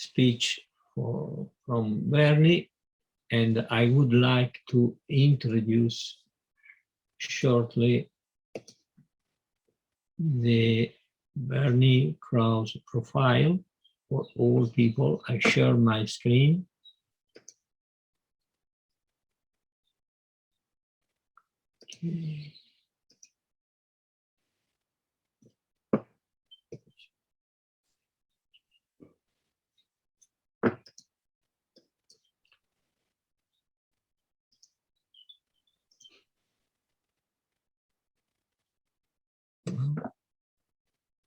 speech from Bernie, and I would like to introduce shortly the Bernie Krause profile for all people. I share my screen. Okay.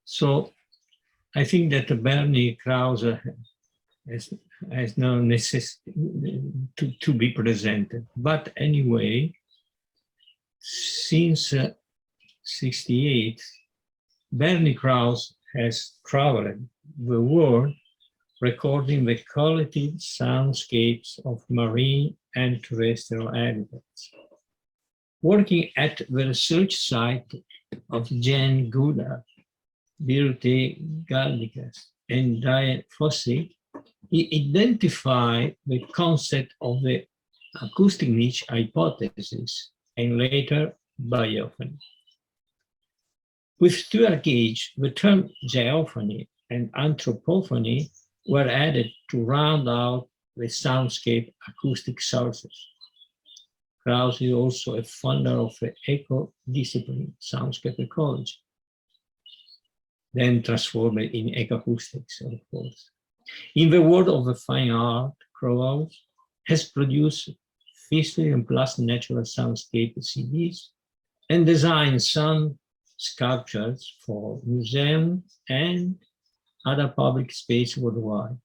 So I think that Bernie Krause has no necessity to be presented. But anyway, since 68, Bernie Krause has traveled the world recording the quality soundscapes of marine and terrestrial habitats. Working at the research site of Jane Goddard, Birute Galdikas, and Diane Fossey, he identified the concept of the acoustic niche hypothesis and later biophony. With Stuart Gage, the term geophony and anthropophony were added to round out the soundscape acoustic sources. Krause is also a founder of the eco-discipline soundscape ecology, then transformed in ecoacoustics, of course. In the world of the fine art, Krause has produced 50 plus natural soundscape CDs and designed some sculptures for museums and other public space worldwide.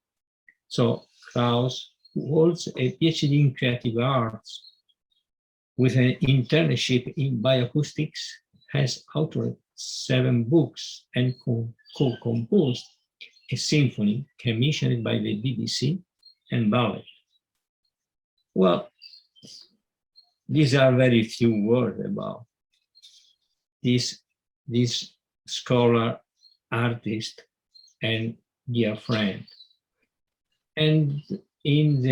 So Krause, who holds a PhD in creative arts with an internship in bioacoustics, has authored 7 books and co-composed a symphony commissioned by the BBC and ballet. Well, these are very few words about this scholar, artist, and dear friend. And in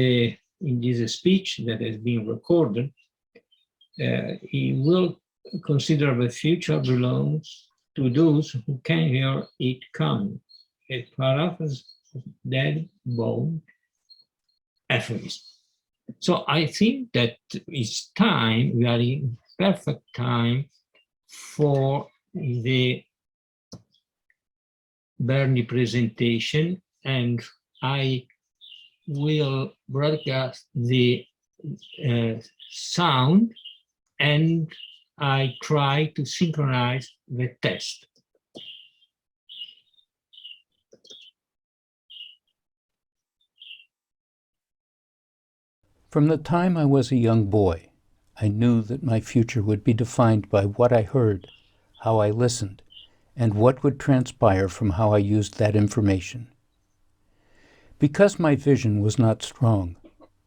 this speech that has been recorded, he will consider the future belongs to those who can hear it coming, a paraphrase of Dead Bone aphorism. So I think that it's time, we are in perfect time for the Bernie presentation, and I will broadcast the sound, and I try to synchronize the test. From the time I was a young boy, I knew that my future would be defined by what I heard, how I listened, and what would transpire from how I used that information. Because my vision was not strong,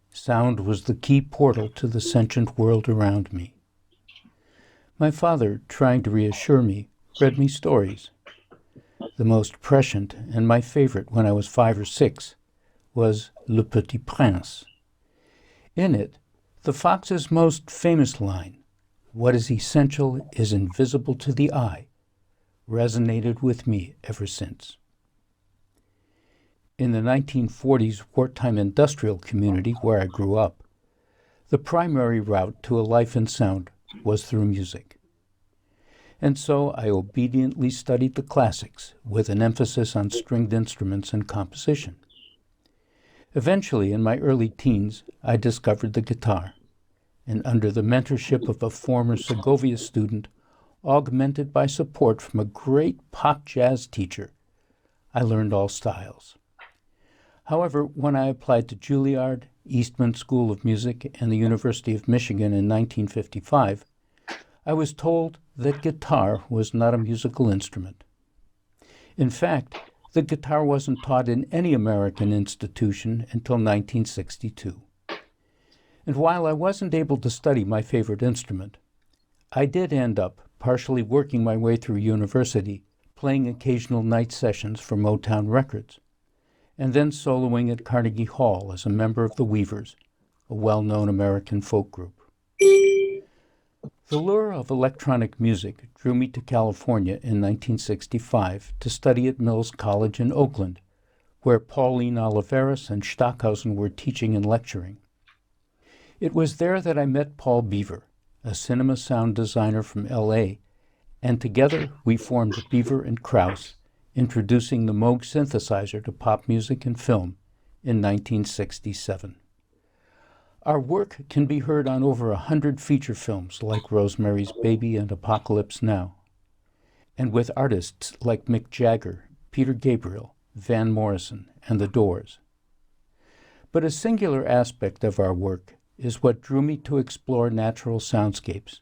sound was the key portal to the sentient world around me. My father, trying to reassure me, read me stories. The most prescient, and my favorite when I was 5 or 6, was Le Petit Prince. In it, the fox's most famous line, "What is essential is invisible to the eye," resonated with me ever since. In the 1940s wartime industrial community where I grew up, the primary route to a life in sound was through music. And so I obediently studied the classics with an emphasis on stringed instruments and composition. Eventually, in my early teens, I discovered the guitar, and under the mentorship of a former Segovia student, augmented by support from a great pop jazz teacher, I learned all styles. However, when I applied to Juilliard, Eastman School of Music, and the University of Michigan in 1955, I was told that guitar was not a musical instrument. In fact, the guitar wasn't taught in any American institution until 1962. And while I wasn't able to study my favorite instrument, I did end up partially working my way through university, playing occasional night sessions for Motown Records. and then soloing at Carnegie Hall as a member of the Weavers, a well-known American folk group. The lure of electronic music drew me to California in 1965 to study at Mills College in Oakland, where Pauline Oliveras and Stockhausen were teaching and lecturing. It was there that I met Paul Beaver, a cinema sound designer from L.A., and together we formed Beaver and Krause, introducing the Moog synthesizer to pop music and film in 1967. Our work can be heard on over 100 feature films like Rosemary's Baby and Apocalypse Now, and with artists like Mick Jagger, Peter Gabriel, Van Morrison, and The Doors. But a singular aspect of our work is what drew me to explore natural soundscapes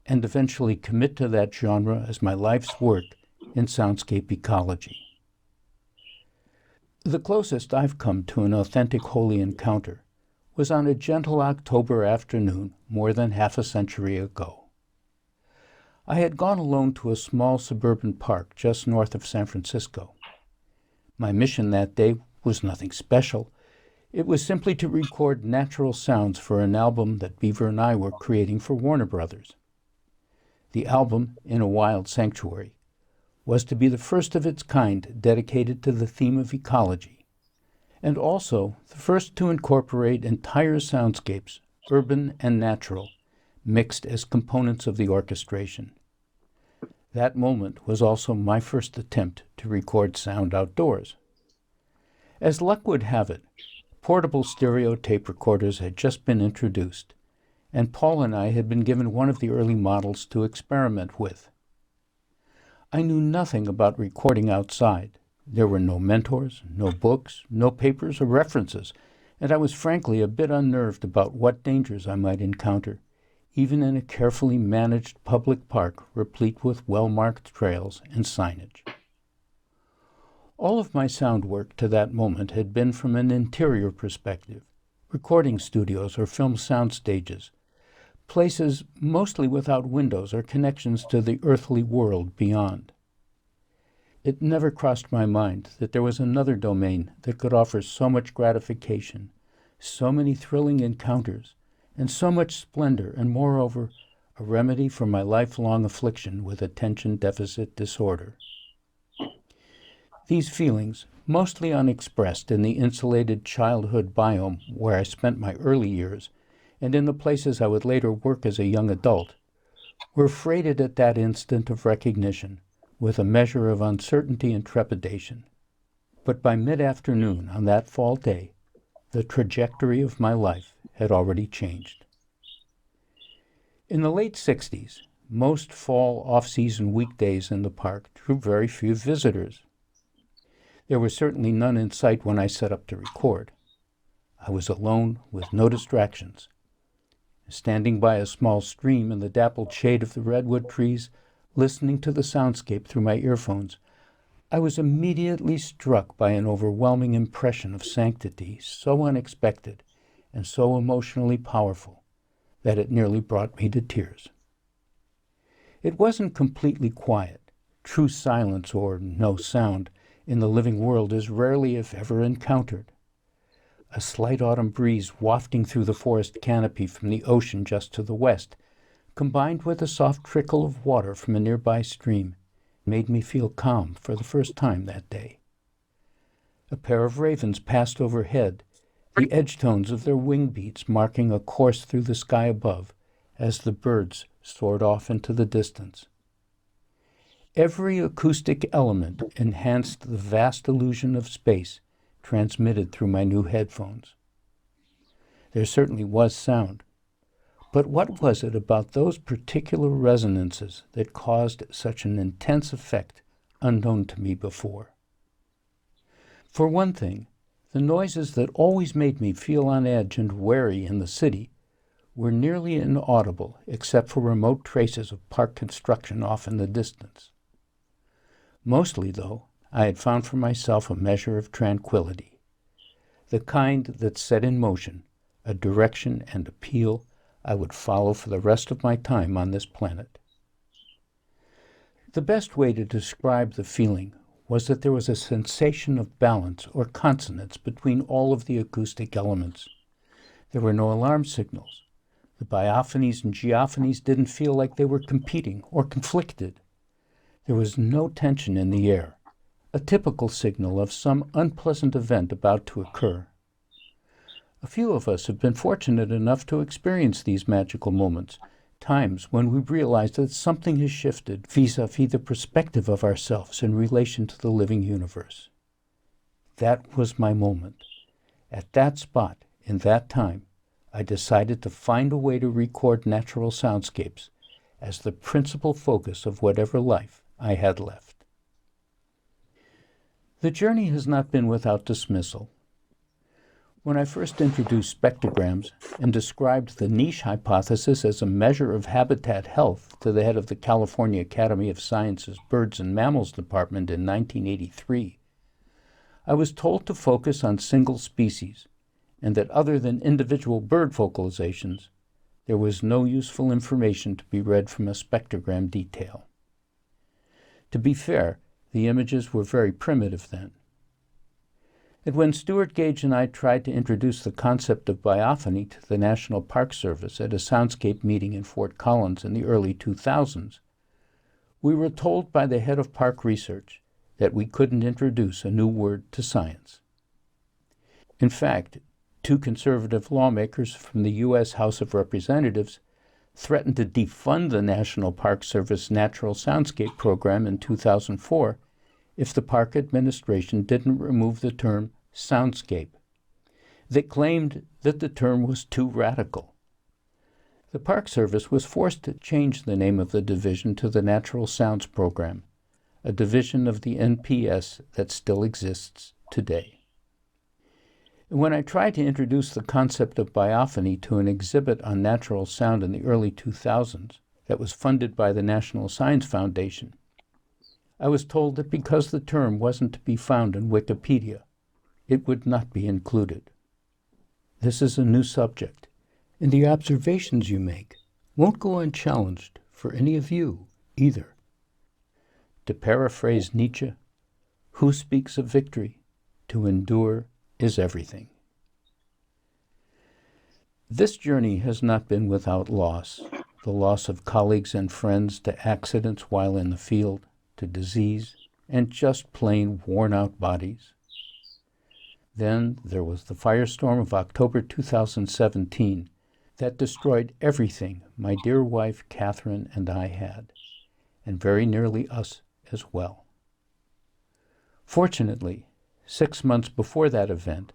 and eventually commit to that genre as my life's work in soundscape ecology. The closest I've come to an authentic holy encounter was on a gentle October afternoon more than half a century ago. I had gone alone to a small suburban park just north of San Francisco. My mission that day was nothing special. It was simply to record natural sounds for an album that Beaver and I were creating for Warner Brothers. The album, In a Wild Sanctuary, was to be the first of its kind dedicated to the theme of ecology, and also the first to incorporate entire soundscapes, urban and natural, mixed as components of the orchestration. That moment was also my first attempt to record sound outdoors. As luck would have it, portable stereo tape recorders had just been introduced, and Paul and I had been given one of the early models to experiment with. I knew nothing about recording outside. There were no mentors, no books, no papers or references, and I was frankly a bit unnerved about what dangers I might encounter, even in a carefully managed public park replete with well-marked trails and signage. All of my sound work to that moment had been from an interior perspective, recording studios or film sound stages, places mostly without windows or connections to the earthly world beyond. It never crossed my mind that there was another domain that could offer so much gratification, so many thrilling encounters, and so much splendor, and moreover, a remedy for my lifelong affliction with attention deficit disorder. These feelings, mostly unexpressed in the insulated childhood biome where I spent my early years, and in the places I would later work as a young adult, were freighted at that instant of recognition with a measure of uncertainty and trepidation. But by mid-afternoon on that fall day, the trajectory of my life had already changed. In the late 60s, most fall off-season weekdays in the park drew very few visitors. There was certainly none in sight when I set up to record. I was alone with no distractions. Standing by a small stream in the dappled shade of the redwood trees, listening to the soundscape through my earphones, I was immediately struck by an overwhelming impression of sanctity so unexpected and so emotionally powerful that it nearly brought me to tears. It wasn't completely quiet. True silence, or no sound, in the living world is rarely, if ever, encountered. A slight autumn breeze wafting through the forest canopy from the ocean just to the west, combined with a soft trickle of water from a nearby stream, made me feel calm for the first time that day. A pair of ravens passed overhead, the edge tones of their wing beats marking a course through the sky above as the birds soared off into the distance. Every acoustic element enhanced the vast illusion of space transmitted through my new headphones. There certainly was sound, but what was it about those particular resonances that caused such an intense effect unknown to me before? For one thing, the noises that always made me feel on edge and wary in the city were nearly inaudible except for remote traces of park construction off in the distance. Mostly, though, I had found for myself a measure of tranquility, the kind that set in motion a direction and appeal I would follow for the rest of my time on this planet. The best way to describe the feeling was that there was a sensation of balance or consonance between all of the acoustic elements. There were no alarm signals. The biophonies and geophonies didn't feel like they were competing or conflicted. There was no tension in the air, a typical signal of some unpleasant event about to occur. A few of us have been fortunate enough to experience these magical moments, times when we realize that something has shifted vis-a-vis the perspective of ourselves in relation to the living universe. That was my moment. At that spot, in that time, I decided to find a way to record natural soundscapes as the principal focus of whatever life I had left. The journey has not been without dismissal. When I first introduced spectrograms and described the niche hypothesis as a measure of habitat health to the head of the California Academy of Sciences Birds and Mammals Department in 1983, I was told to focus on single species, and that other than individual bird vocalizations, there was no useful information to be read from a spectrogram detail. To be fair, the images were very primitive then. And when Stuart Gage and I tried to introduce the concept of biophony to the National Park Service at a soundscape meeting in Fort Collins in the early 2000s, we were told by the head of park research that we couldn't introduce a new word to science. In fact, two conservative lawmakers from the U.S. House of Representatives threatened to defund the National Park Service Natural Soundscape Program in 2004 if the park administration didn't remove the term soundscape. They claimed that the term was too radical. The Park Service was forced to change the name of the division to the Natural Sounds Program, a division of the NPS that still exists today. And when I tried to introduce the concept of biophony to an exhibit on natural sound in the early 2000s that was funded by the National Science Foundation, I was told that because the term wasn't to be found in Wikipedia, it would not be included. This is a new subject, and the observations you make won't go unchallenged for any of you either. To paraphrase Nietzsche, who speaks of victory? To endure is everything. This journey has not been without loss, the loss of colleagues and friends to accidents while in the field, to disease, and just plain worn-out bodies. Then there was the firestorm of October 2017 that destroyed everything my dear wife Catherine and I had, and very nearly us as well. Fortunately, 6 months before that event,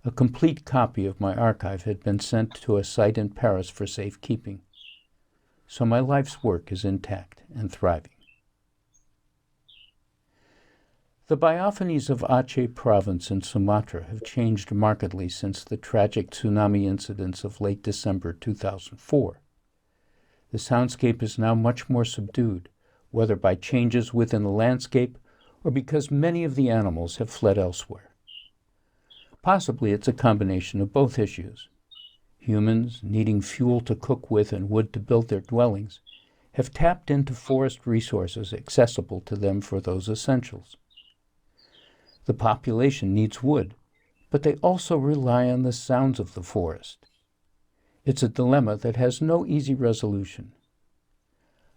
a complete copy of my archive had been sent to a site in Paris for safekeeping, so my life's work is intact and thriving. The biophonies of Aceh province in Sumatra have changed markedly since the tragic tsunami incidents of late December 2004. The soundscape is now much more subdued, whether by changes within the landscape or because many of the animals have fled elsewhere. Possibly it's a combination of both issues. Humans, needing fuel to cook with and wood to build their dwellings, have tapped into forest resources accessible to them for those essentials. The population needs wood, but they also rely on the sounds of the forest. It's a dilemma that has no easy resolution.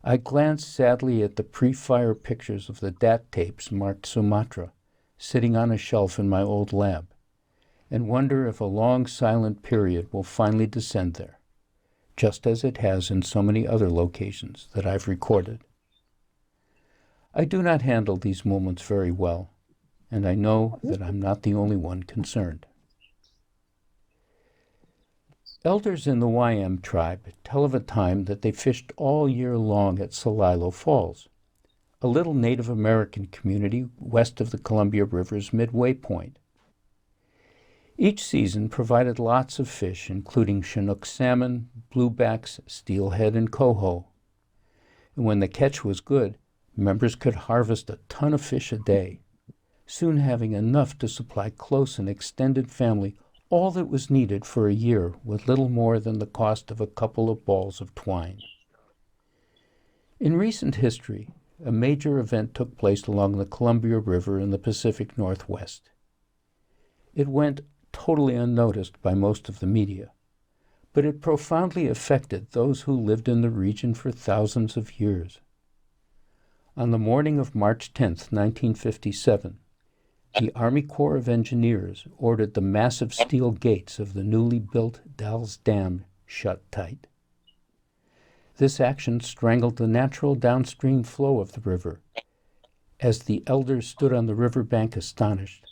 I glance sadly at the pre-fire pictures of the DAT tapes marked Sumatra, sitting on a shelf in my old lab, and wonder if a long silent period will finally descend there, just as it has in so many other locations that I've recorded. I do not handle these moments very well, and I know that I'm not the only one concerned. Elders in the YM tribe tell of a time that they fished all year long at Celilo Falls, a little Native American community west of the Columbia River's midway point. Each season provided lots of fish, including Chinook salmon, bluebacks, steelhead, and coho. And when the catch was good, members could harvest a ton of fish a day, soon having enough to supply close and extended family all that was needed for a year with little more than the cost of a couple of balls of twine. In recent history, a major event took place along the Columbia River in the Pacific Northwest. It went totally unnoticed by most of the media, but it profoundly affected those who lived in the region for thousands of years. On the morning of March 10, 1957, the Army Corps of Engineers ordered the massive steel gates of the newly built Dalles Dam shut tight. This action strangled the natural downstream flow of the river. As the elders stood on the riverbank astonished,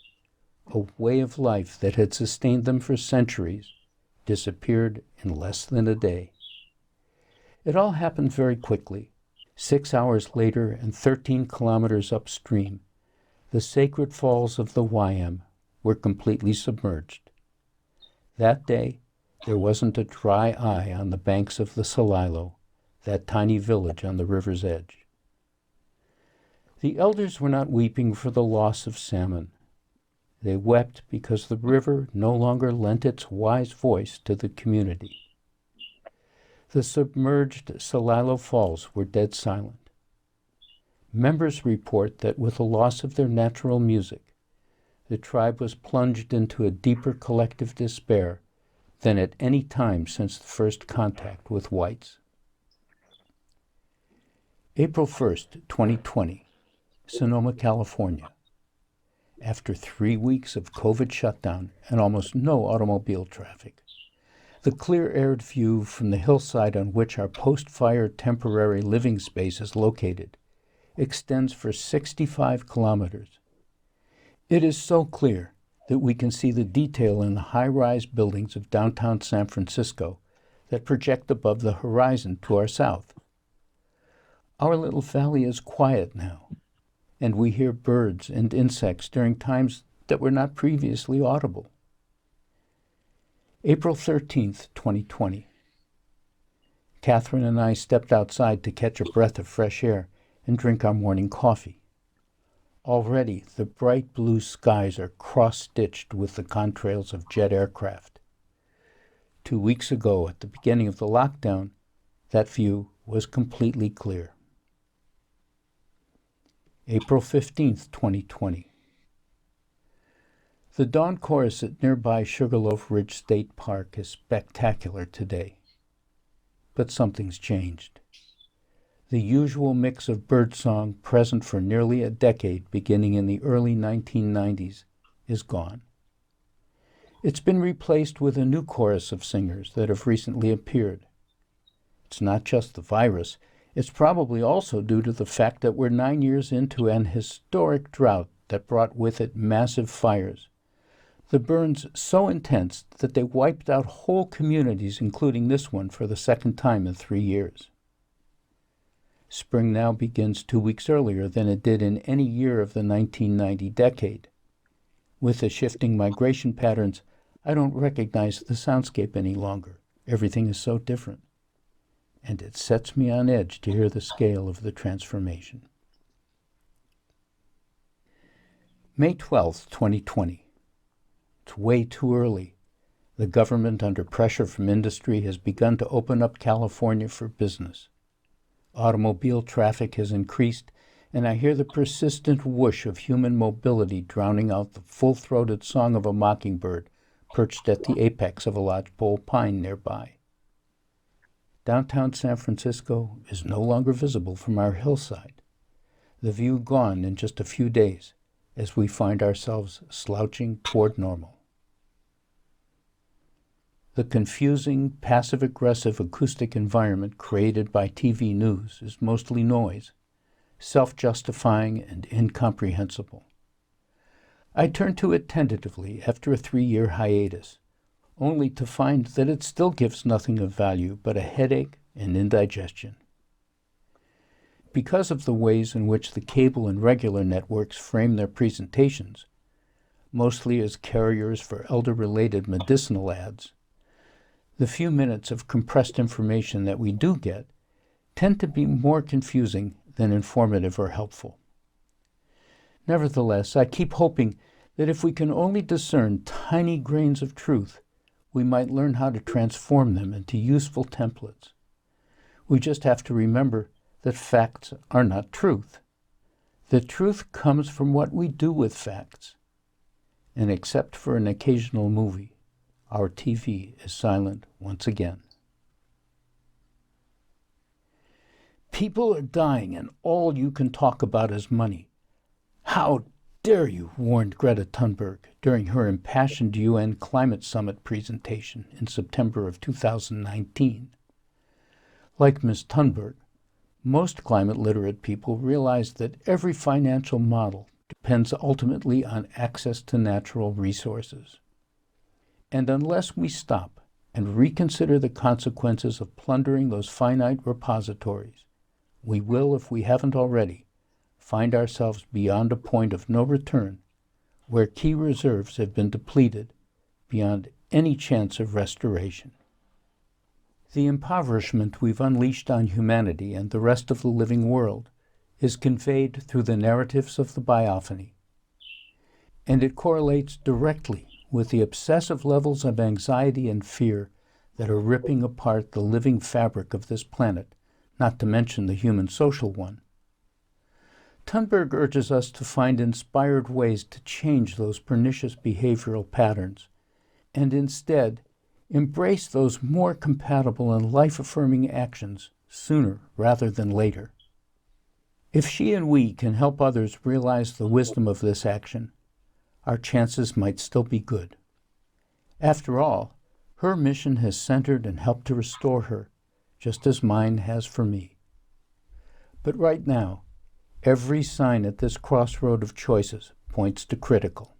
a way of life that had sustained them for centuries disappeared in less than a day. It all happened very quickly. 6 hours later and 13 kilometers upstream, the sacred falls of the Wyam were completely submerged. That day, there wasn't a dry eye on the banks of the Celilo, that tiny village on the river's edge. The elders were not weeping for the loss of salmon. They wept because the river no longer lent its wise voice to the community. The submerged Celilo Falls were dead silent. Members report that with the loss of their natural music, the tribe was plunged into a deeper collective despair than at any time since the first contact with whites. April 1st, 2020, Sonoma, California. After 3 weeks of COVID shutdown and almost no automobile traffic, the clear-aired view from the hillside on which our post-fire temporary living space is located extends for 65 kilometers. It is so clear that we can see the detail in the high-rise buildings of downtown San Francisco that project above the horizon to our south. Our little valley is quiet now, and we hear birds and insects during times that were not previously audible. April 13th, 2020. Catherine and I stepped outside to catch a breath of fresh air and drink our morning coffee. Already, the bright blue skies are cross-stitched with the contrails of jet aircraft. 2 weeks ago, at the beginning of the lockdown, that view was completely clear. April 15th, 2020. The dawn chorus at nearby Sugarloaf Ridge State Park is spectacular today. But something's changed. The usual mix of birdsong present for nearly a decade beginning in the early 1990s is gone. It's been replaced with a new chorus of singers that have recently appeared. It's not just the virus. It's probably also due to the fact that we're 9 years into an historic drought that brought with it massive fires. The burns so intense that they wiped out whole communities, including this one, for the second time in 3 years. Spring now begins 2 weeks earlier than it did in any year of the 1990 decade. With the shifting migration patterns, I don't recognize the soundscape any longer. Everything is so different. And it sets me on edge to hear the scale of the transformation. May 12th, 2020. It's way too early. The government, under pressure from industry, has begun to open up California for business. Automobile traffic has increased, and I hear the persistent whoosh of human mobility drowning out the full-throated song of a mockingbird perched at the apex of a lodgepole pine nearby. Downtown San Francisco is no longer visible from our hillside, the view gone in just a few days as we find ourselves slouching toward normal. The confusing, passive-aggressive acoustic environment created by TV news is mostly noise, self-justifying and incomprehensible. I turn to it tentatively after a 3-year hiatus, only to find that it still gives nothing of value but a headache and indigestion. Because of the ways in which the cable and regular networks frame their presentations, mostly as carriers for elder-related medicinal ads, the few minutes of compressed information that we do get tend to be more confusing than informative or helpful. Nevertheless, I keep hoping that if we can only discern tiny grains of truth, we might learn how to transform them into useful templates. We just have to remember that facts are not truth. The truth comes from what we do with facts. And except for an occasional movie, our TV is silent once again. People are dying and all you can talk about is money. How dare you, warned Greta Thunberg during her impassioned UN Climate Summit presentation in September of 2019. Like Ms. Thunberg, most climate-literate people realize that every financial model depends ultimately on access to natural resources. And unless we stop and reconsider the consequences of plundering those finite repositories, we will, if we haven't already, find ourselves beyond a point of no return, where key reserves have been depleted beyond any chance of restoration. The impoverishment we've unleashed on humanity and the rest of the living world is conveyed through the narratives of the biophony, and it correlates directly with the obsessive levels of anxiety and fear that are ripping apart the living fabric of this planet, not to mention the human social one. Thunberg urges us to find inspired ways to change those pernicious behavioral patterns, and instead embrace those more compatible and life-affirming actions sooner rather than later. If she and we can help others realize the wisdom of this action, our chances might still be good. After all, her mission has centered and helped to restore her, just as mine has for me. But right now, every sign at this crossroad of choices points to critical.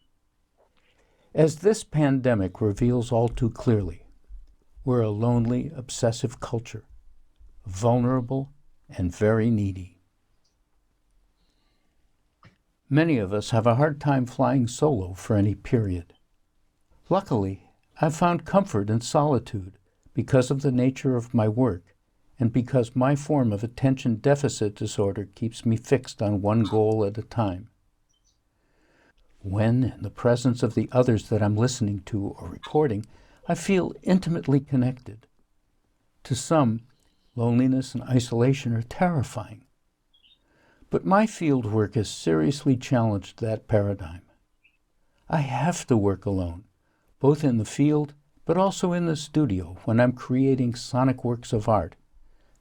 As this pandemic reveals all too clearly, we're a lonely, obsessive culture, vulnerable and very needy. Many of us have a hard time flying solo for any period. Luckily, I've found comfort in solitude because of the nature of my work and because my form of attention deficit disorder keeps me fixed on one goal at a time. When, in the presence of the others that I'm listening to or recording, I feel intimately connected. To some, loneliness and isolation are terrifying. But my field work has seriously challenged that paradigm. I have to work alone, both in the field but also in the studio when I'm creating sonic works of art.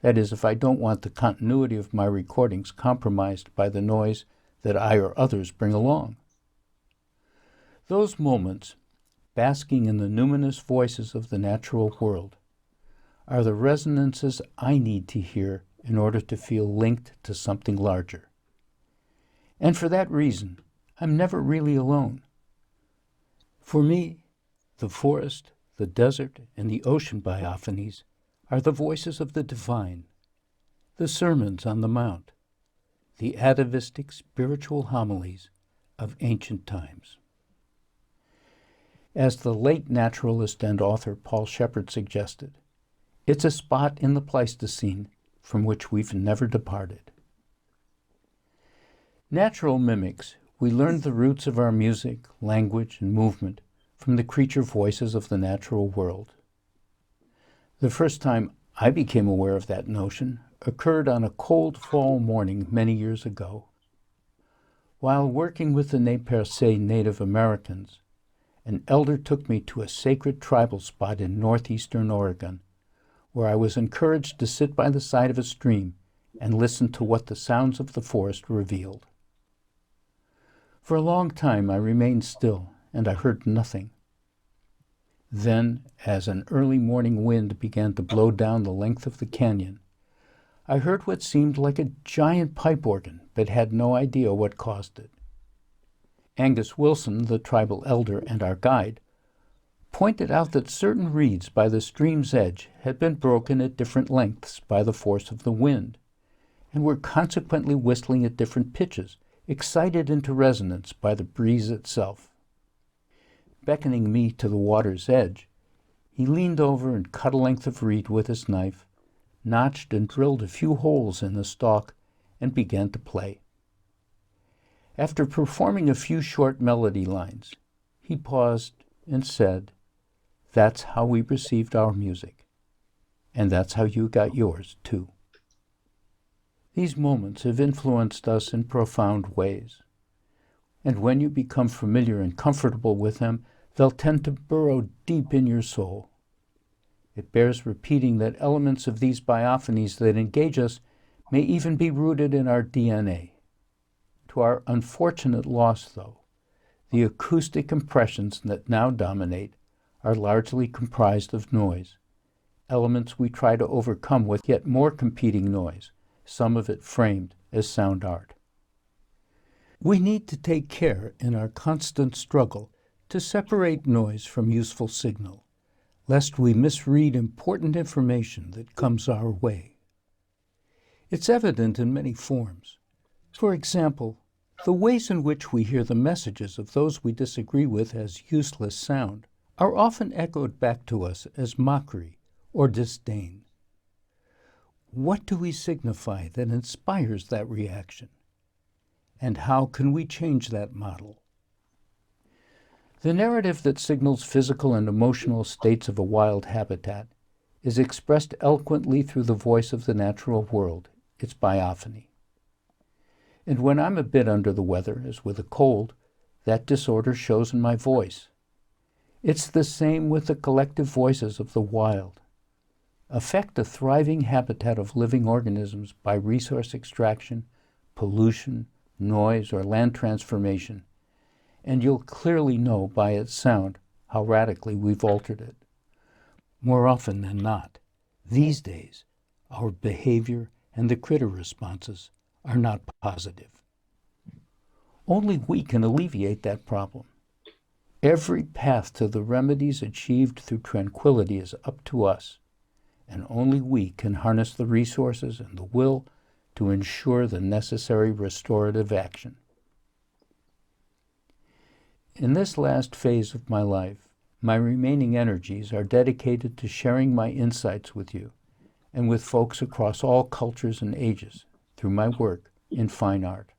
That is, if I don't want the continuity of my recordings compromised by the noise that I or others bring along. Those moments, basking in the numinous voices of the natural world, are the resonances I need to hear in order to feel linked to something larger. And for that reason, I'm never really alone. For me, the forest, the desert, and the ocean biophonies are the voices of the divine, the sermons on the mount, the atavistic spiritual homilies of ancient times. As the late naturalist and author Paul Shepard suggested, it's a spot in the Pleistocene from which we've never departed. Natural mimics, we learned the roots of our music, language, and movement from the creature voices of the natural world. The first time I became aware of that notion occurred on a cold fall morning many years ago. While working with the Nez Perce Native Americans, an elder took me to a sacred tribal spot in northeastern Oregon, where I was encouraged to sit by the side of a stream and listen to what the sounds of the forest revealed. For a long time I remained still, and I heard nothing. Then, as an early morning wind began to blow down the length of the canyon, I heard what seemed like a giant pipe organ, but had no idea what caused it. Angus Wilson, the tribal elder and our guide, pointed out that certain reeds by the stream's edge had been broken at different lengths by the force of the wind, and were consequently whistling at different pitches, excited into resonance by the breeze itself. Beckoning me to the water's edge, he leaned over and cut a length of reed with his knife, notched and drilled a few holes in the stalk, and began to play. After performing a few short melody lines, he paused and said, "That's how we received our music, and that's how you got yours, too." These moments have influenced us in profound ways. And when you become familiar and comfortable with them, they'll tend to burrow deep in your soul. It bears repeating that elements of these biophonies that engage us may even be rooted in our DNA. To our unfortunate loss, though, the acoustic impressions that now dominate are largely comprised of noise, elements we try to overcome with yet more competing noise, some of it framed as sound art. We need to take care in our constant struggle to separate noise from useful signal, lest we misread important information that comes our way. It's evident in many forms. For example, the ways in which we hear the messages of those we disagree with as useless sound are often echoed back to us as mockery or disdain. What do we signify that inspires that reaction? And how can we change that model? The narrative that signals physical and emotional states of a wild habitat is expressed eloquently through the voice of the natural world, its biophony. And when I'm a bit under the weather, as with a cold, that disorder shows in my voice. It's the same with the collective voices of the wild. Affect a thriving habitat of living organisms by resource extraction, pollution, noise, or land transformation, and you'll clearly know by its sound how radically we've altered it. More often than not, these days, our behavior and the critter responses are not positive. Only we can alleviate that problem. Every path to the remedies achieved through tranquility is up to us, and only we can harness the resources and the will to ensure the necessary restorative action. In this last phase of my life, my remaining energies are dedicated to sharing my insights with you and with folks across all cultures and ages through my work in fine art.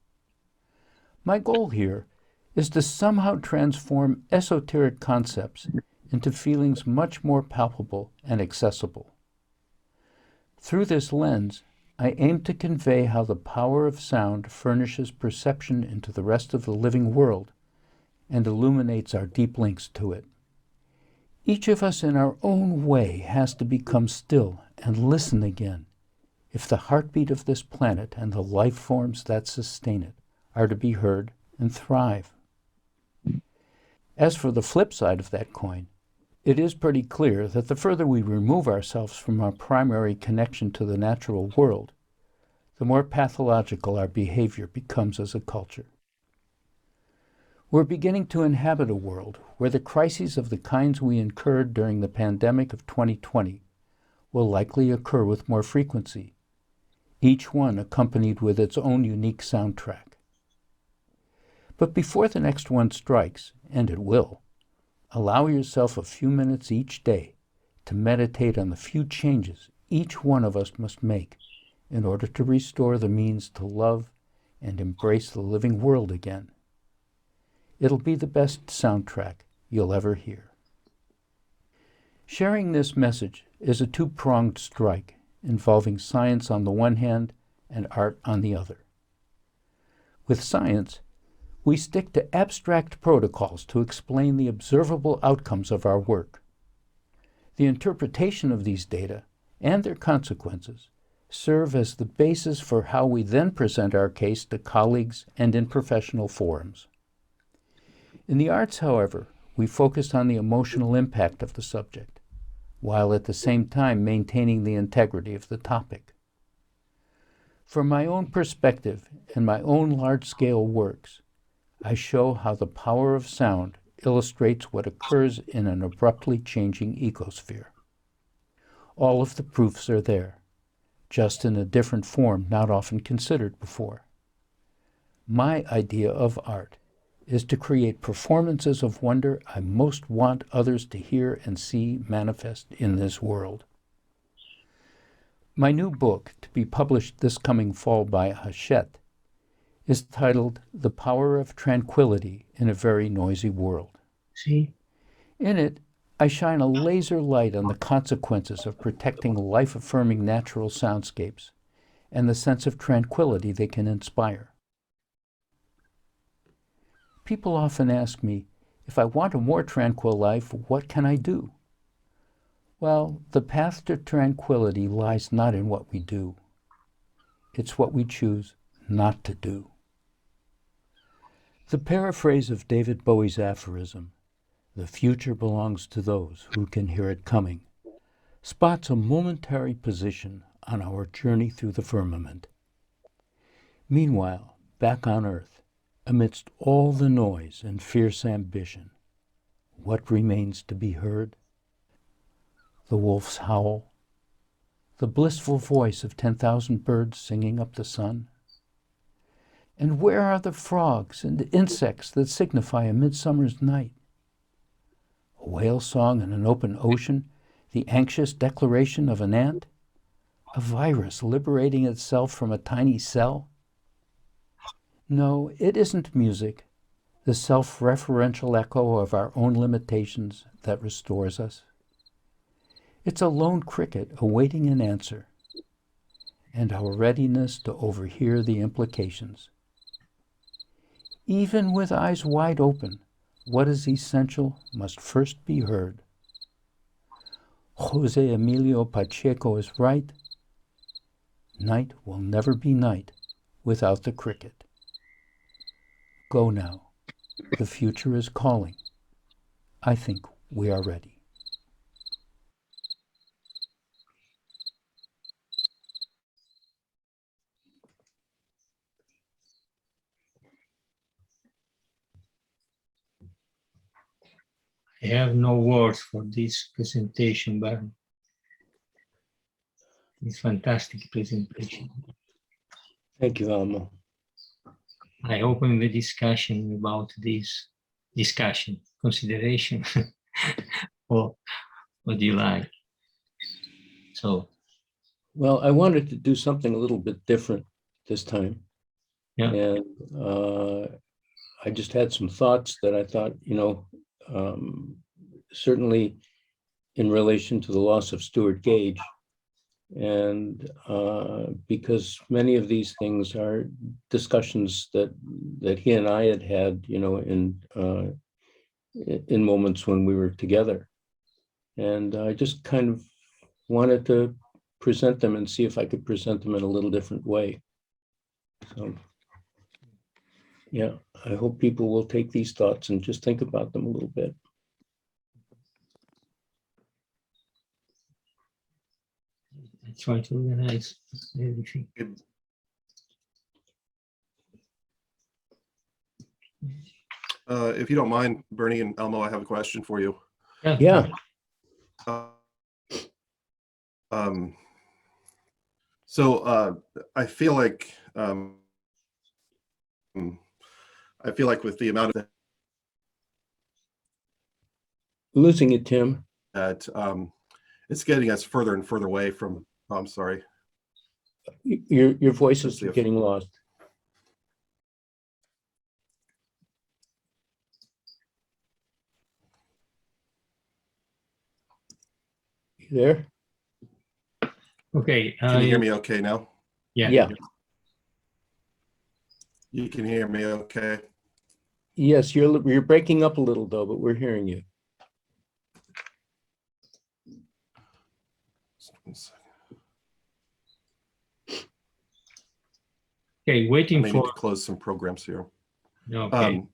My goal here is to somehow transform esoteric concepts into feelings much more palpable and accessible. Through this lens, I aim to convey how the power of sound furnishes perception into the rest of the living world and illuminates our deep links to it. Each of us in our own way has to become still and listen again if the heartbeat of this planet and the life forms that sustain it are to be heard and thrive. As for the flip side of that coin, it is pretty clear that the further we remove ourselves from our primary connection to the natural world, the more pathological our behavior becomes as a culture. We're beginning to inhabit a world where the crises of the kinds we incurred during the pandemic of 2020 will likely occur with more frequency, each one accompanied with its own unique soundtrack. But before the next one strikes, and it will, allow yourself a few minutes each day to meditate on the few changes each one of us must make in order to restore the means to love and embrace the living world again. It'll be the best soundtrack you'll ever hear. Sharing this message is a two-pronged strike involving science on the one hand and art on the other. With science, we stick to abstract protocols to explain the observable outcomes of our work. The interpretation of these data and their consequences serve as the basis for how we then present our case to colleagues and in professional forums. In the arts, however, we focus on the emotional impact of the subject, while at the same time maintaining the integrity of the topic. From my own perspective and my own large-scale works, I show how the power of sound illustrates what occurs in an abruptly changing ecosphere. All of the proofs are there, just in a different form not often considered before. My idea of art is to create performances of wonder I most want others to hear and see manifest in this world. My new book, to be published this coming fall by Hachette, is titled The Power of Tranquility in a Very Noisy World. See? In it, I shine a laser light on the consequences of protecting life-affirming natural soundscapes and the sense of tranquility they can inspire. People often ask me, if I want a more tranquil life, what can I do? Well, the path to tranquility lies not in what we do. It's what we choose not to do. The paraphrase of David Bowie's aphorism, "The future belongs to those who can hear it coming," spots a momentary position on our journey through the firmament. Meanwhile, back on Earth, amidst all the noise and fierce ambition, what remains to be heard? The wolf's howl, the blissful voice of 10,000 birds singing up the sun? And where are the frogs and insects that signify a midsummer's night? A whale song in an open ocean, the anxious declaration of an ant? A virus liberating itself from a tiny cell? No, it isn't music, the self-referential echo of our own limitations, that restores us. It's a lone cricket awaiting an answer, and our readiness to overhear the implications. Even with eyes wide open, what is essential must first be heard. Jose Emilio Pacheco is right. Night will never be night without the cricket. Go now. The future is calling. I think we are ready. I have no words for this presentation, but it's fantastic presentation. Thank you, Almo. I open the discussion about this consideration, or what do you like? So, Well, I wanted to do something a little bit different this time. yeah. And I just had some thoughts that I thought, certainly in relation to the loss of Stuart Gage, and because many of these things are discussions that he and I had, in moments when we were together, and I just kind of wanted to present them and see if I could present them in a little different way. So, yeah, I hope people will take these thoughts and just think about them a little bit. I try to organize everything. If you don't mind, Bernie and Elmo, I have a question for you. Yeah. I feel like with the amount of Losing it, Tim. that, it's getting us further and further away from. Oh, I'm sorry. Your voice is getting lost. You there? Okay. Can you hear me okay now? Yeah. You can hear me okay? Yes, you're breaking up a little though, but we're hearing you. Just 1 second. Okay, I waiting may need for. to close some programs here. Okay.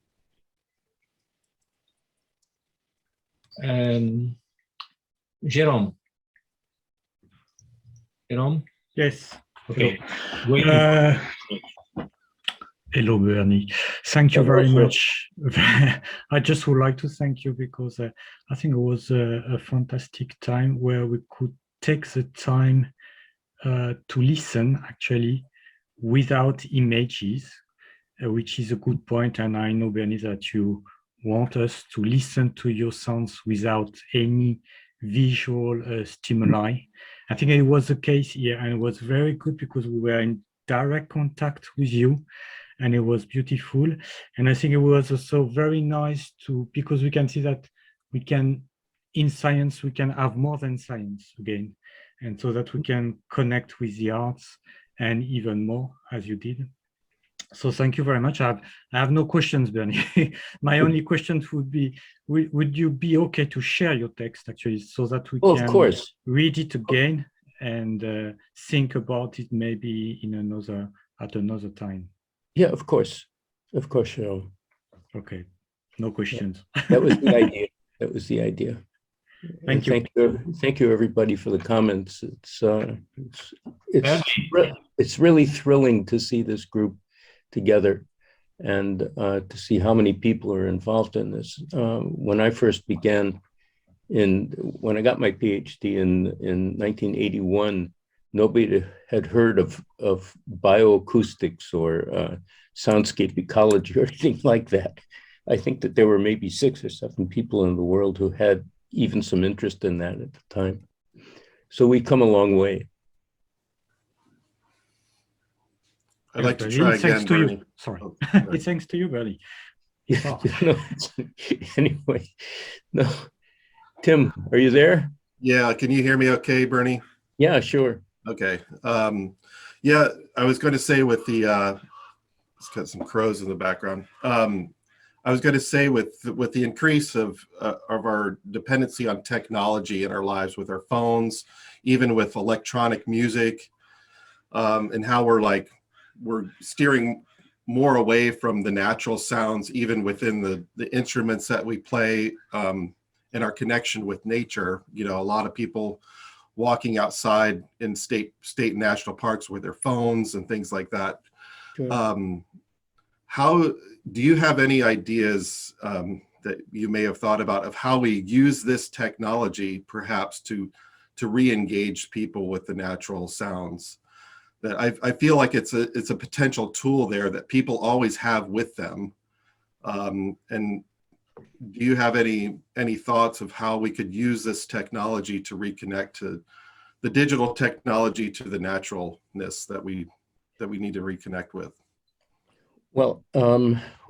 Jérôme. Jérôme? Yes. Okay. Hello. Hello, Bernie. Thank you very much. I just would like to thank you because I think it was a fantastic time where we could take the time to listen actually without images, which is a good point. And I know, Bernie, that you want us to listen to your sounds without any visual stimuli. I think it was the case here, and it was very good because we were in direct contact with you, and it was beautiful. And I think it was also very nice because we can see that we can, in science, we can have more than science again, and so that we can connect with the arts and even more as you did. So thank you very much. I have no questions, Bernie. My only question would be, would you be okay to share your text actually so that we Well, can of course. read it again and think about it maybe at another time? Yeah, of course. Of course, Cheryl. Okay, no questions. That was the idea. That was the idea. Thank you. Thank you, everybody, for the comments. It's really thrilling to see this group together and to see how many people are involved in this. When I first began when I got my PhD in 1981, nobody had heard of bioacoustics or soundscape ecology or anything like that. I think that there were maybe 6 or 7 people in the world who had even some interest in that at the time. So we've come a long way. I'd like to try again, Bernie. You. Sorry. Oh, It's thanks to you, Bernie. Yeah, no, anyway, no. Tim, are you there? Yeah, can you hear me okay, Bernie? Yeah, sure. Okay. Yeah, I was going to say with the, it's got some crows in the background. I was going to say with the increase of our dependency on technology in our lives with our phones, even with electronic music, and how we're steering more away from the natural sounds, even within the instruments that we play, in our connection with nature. You know, a lot of people walking outside in state and national parks with their phones and things like that. Sure. How do you have any ideas that you may have thought about of how we use this technology perhaps to re-engage people with the natural sounds? That I feel like it's a potential tool there that people always have with them. And do you have any thoughts of how we could use this technology to reconnect to the digital technology to the naturalness that we need to reconnect with? Well,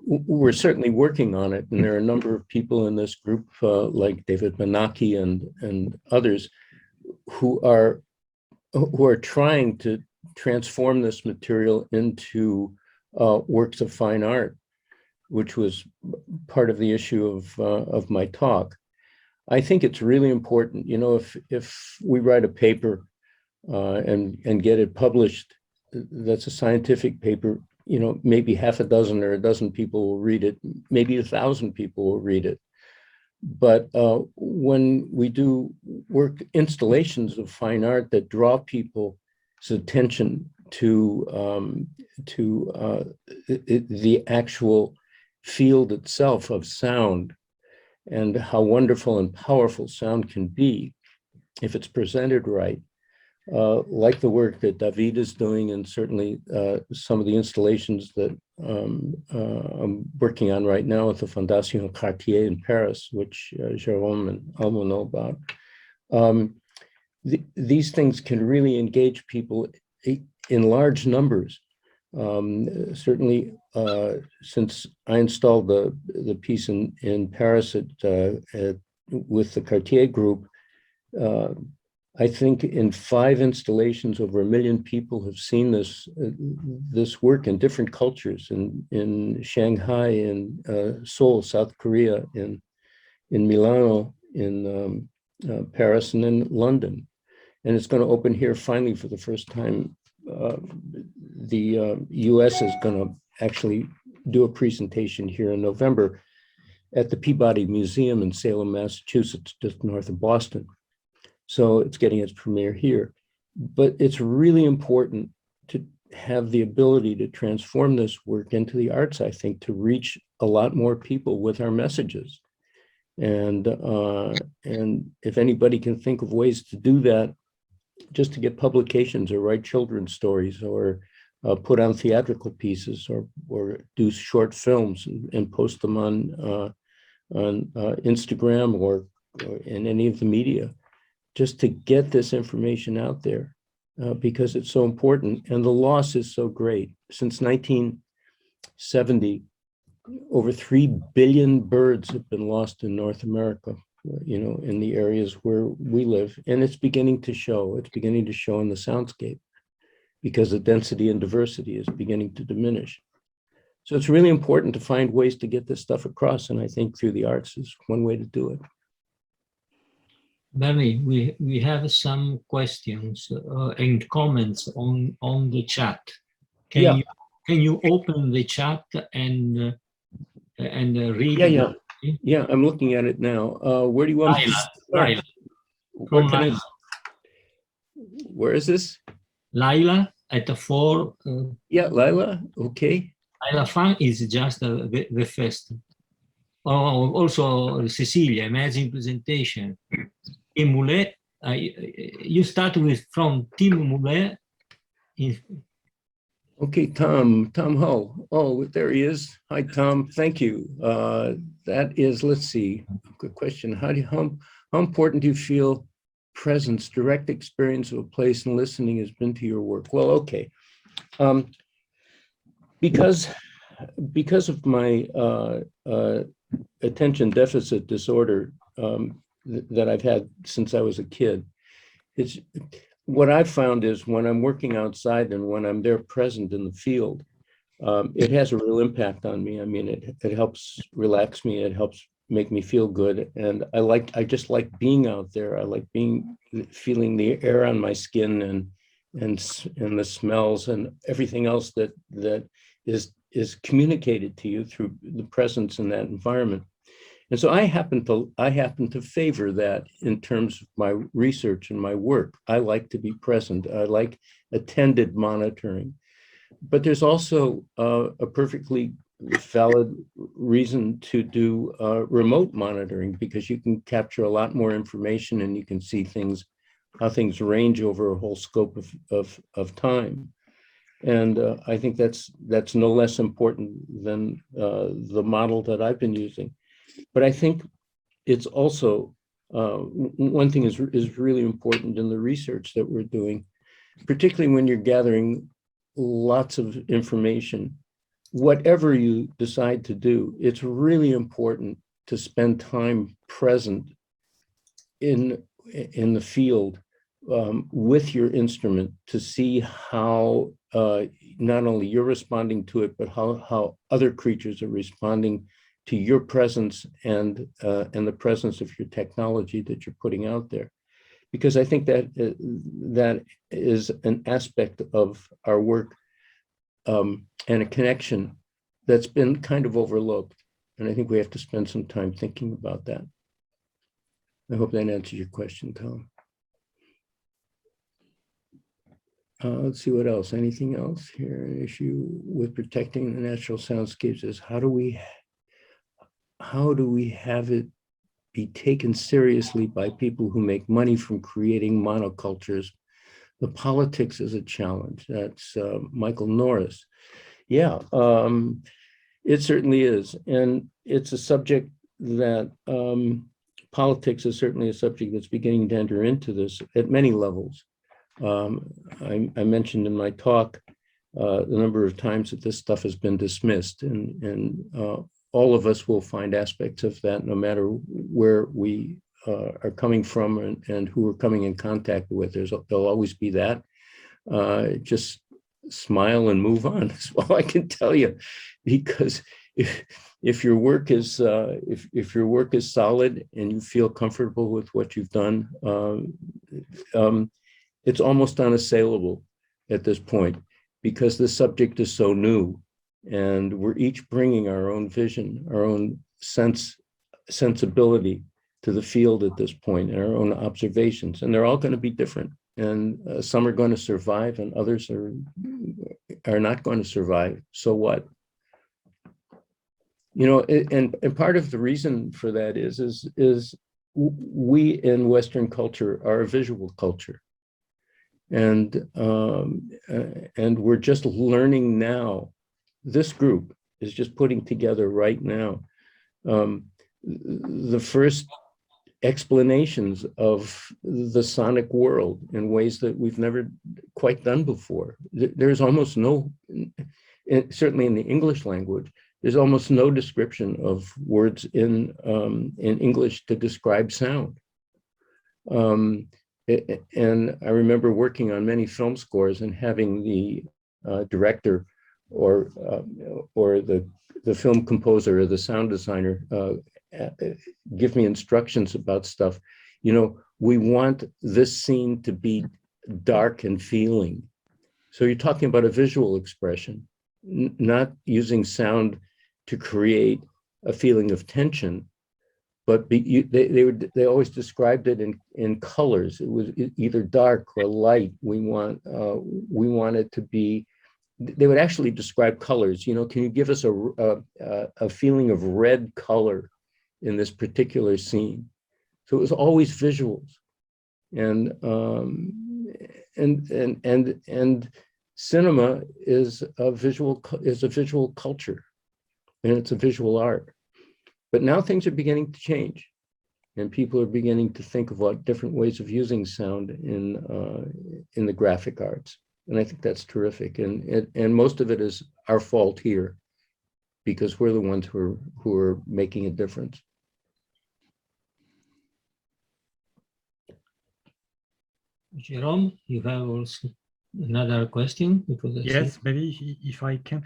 we're certainly working on it, and there are a number of people in this group, like David Menaki and others, who are trying to transform this material into works of fine art, which was part of the issue of my talk. I think it's really important, you know, if we write a paper and get it published, that's a scientific paper, you know, maybe half a dozen or a dozen people will read it, maybe 1,000 people will read it. But when we do work installations of fine art that draw people's attention to the actual field itself of sound and how wonderful and powerful sound can be if it's presented right, like the work that David is doing, and certainly some of the installations that I'm working on right now at the Fondation Cartier in Paris, which Jérôme and Alma know about. These things can really engage people in large numbers. Certainly, since I installed the piece in Paris with the Cartier group, I think in 5 installations, over 1 million people have seen this work in different cultures, in Shanghai, in Seoul, South Korea, in Milano, in Paris, and in London. And it's going to open here finally for the first time. The US is going to actually do a presentation here in November at the Peabody Museum in Salem, Massachusetts, just north of Boston. So it's getting its premiere here. But it's really important to have the ability to transform this work into the arts, I think, to reach a lot more people with our messages. And if anybody can think of ways to do that, just to get publications or write children's stories or put on theatrical pieces or do short films and post them on Instagram or in any of the media, just to get this information out there because it's so important and the loss is so great. Since 1970, over 3 billion birds have been lost in North America, you know, in the areas where we live, and it's beginning to show. It's beginning to show in the soundscape. because the density and diversity is beginning to diminish. So it's really important to find ways to get this stuff across, and I think through the arts is one way to do it. Bernie, we have some questions and comments on the chat. Can you open the chat and read? Yeah, I'm looking at it now. Where do you want me to start? Laila. Where can I? Where is this? Laila at the 4. Yeah, Lila. Okay. Laila Fan is just the first. Oh, also Cecilia, amazing presentation. Tim Moulet, you start from Tim Moulet. Okay, Tom Hull. Oh, there he is. Hi, Tom. Thank you. That is, let's see, good question. How important do you feel presence, direct experience of a place and listening has been to your work? Well, okay. Because of my attention deficit disorder that I've had since I was a kid, it's what I've found is when I'm working outside and when I'm there present in the field, it has a real impact on me. I mean, it helps relax me. It helps make me feel good. And I just like being out there. I like feeling the air on my skin and the smells and everything else that is communicated to you through the presence in that environment. And so I happen to favor that in terms of my research and my work. I like to be present. I like attended monitoring. But there's also a perfectly valid reason to do remote monitoring, because you can capture a lot more information and you can see how things range over a whole scope of time. And I think that's no less important than the model that I've been using. But I think it's also, one thing is really important in the research that we're doing, particularly when you're gathering lots of information. Whatever you decide to do, it's really important to spend time present in the field with your instrument to see how not only you're responding to it, but how other creatures are responding to your presence and the presence of your technology that you're putting out there. Because I think that that is an aspect of our work and a connection that's been kind of overlooked. And I think we have to spend some time thinking about that. I hope that answers your question, Tom. Let's see what else. Anything else here? An issue with protecting the natural soundscapes is how do we have it be taken seriously by people who make money from creating monocultures? The politics is a challenge. That's Michael Norris. Yeah, it certainly is. And it's a subject that politics is certainly a subject that's beginning to enter into this at many levels. I mentioned in my talk the number of times that this stuff has been dismissed, and all of us will find aspects of that no matter where we are coming from and who we're coming in contact with. There'll always be that. Just smile and move on. That's all I can tell you, because if your work is if your work is solid and you feel comfortable with what you've done, it's almost unassailable at this point, because the subject is so new. And we're each bringing our own vision, our own sensibility to the field at this point, and our own observations. And they're all going to be different. And some are going to survive and others are not going to survive. So what? You know, and part of the reason for that is we in Western culture are a visual culture. And we're just learning now. This group is just putting together right now the first explanations of the sonic world in ways that we've never quite done before. There's almost no, certainly in the English language, there's almost no description of words in English to describe sound. And I remember working on many film scores and having the director or the film composer or the sound designer give me instructions about stuff. You know, we want this scene to be dark and feeling. So you're talking about a visual expression, not using sound to create a feeling of tension, but they always described it in colors. It was either dark or light. We want it to be. They would actually describe colors. You know, can you give us a feeling of red color in this particular scene? So it was always visuals, and cinema is a visual culture, and it's a visual art. But now things are beginning to change, and people are beginning to think about different ways of using sound in the graphic arts, and I think that's terrific. And most of it is our fault here, because we're the ones who are making a difference. Jerome, you have also another question? Because yes, maybe if I can.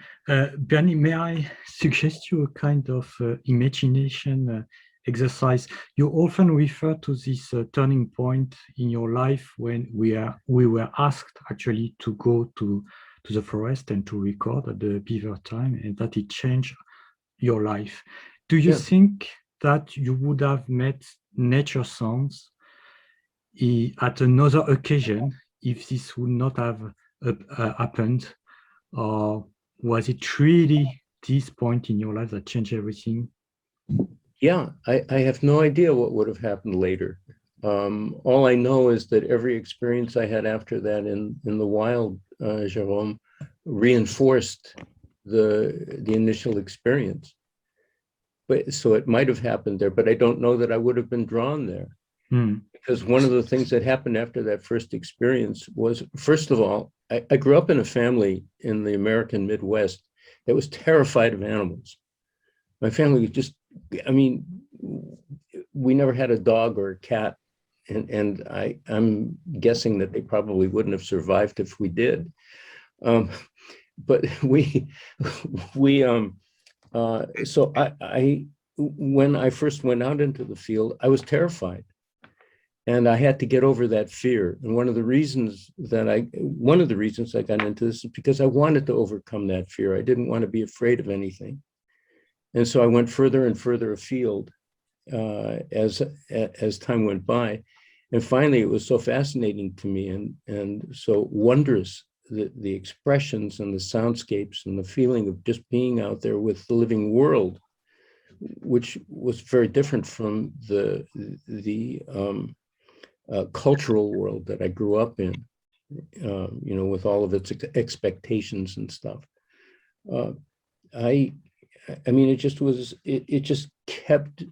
Bernie, may I suggest you a kind of imagination exercise? You often refer to this turning point in your life when we were asked actually to go to the forest and to record at the Beaver Time, and that it changed your life. Do you think that you would have met nature sounds at another occasion if this would not have happened, or was it really this point in your life that changed everything? Yeah, I have no idea what would have happened later. All I know is that every experience I had after that in the wild, Jerome, reinforced the initial experience. But so it might have happened there, but I don't know that I would have been drawn there. Because one of the things that happened after that first experience was, first of all, I grew up in a family in the American Midwest that was terrified of animals. My family was just, I mean, we never had a dog or a cat. And I'm guessing that they probably wouldn't have survived if we did. But so when I first went out into the field, I was terrified. And I had to get over that fear. And one of the reasons I got into this is because I wanted to overcome that fear. I didn't want to be afraid of anything. And so I went further and further afield as time went by. And finally, it was so fascinating to me and so wondrous, the expressions and the soundscapes and the feeling of just being out there with the living world, which was very different from the cultural world that I grew up in, you know, with all of its expectations and stuff. I mean, it just kept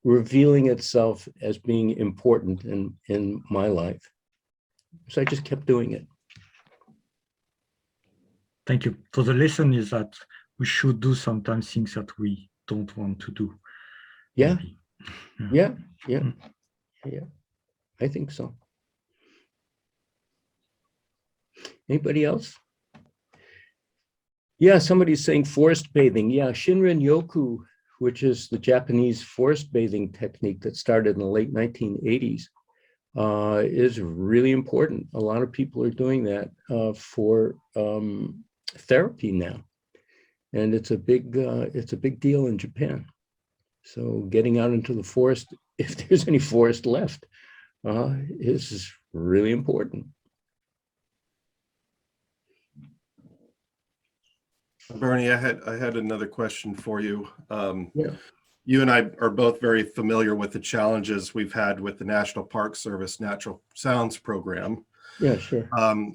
revealing itself as being important in my life. So I just kept doing it. Thank you. So the lesson is that we should do sometimes things that we don't want to do. Yeah. Yeah. I think so. Anybody else? Yeah, somebody's saying forest bathing. Yeah, Shinrin-yoku, which is the Japanese forest bathing technique that started in the late 1980s, is really important. A lot of people are doing that for therapy now, and it's a big deal in Japan. So getting out into the forest, if there's any forest left, is really important. Bernie, I had another question for you. Yeah. You and I are both very familiar with the challenges we've had with the National Park Service Natural Sounds Program. Yeah, sure.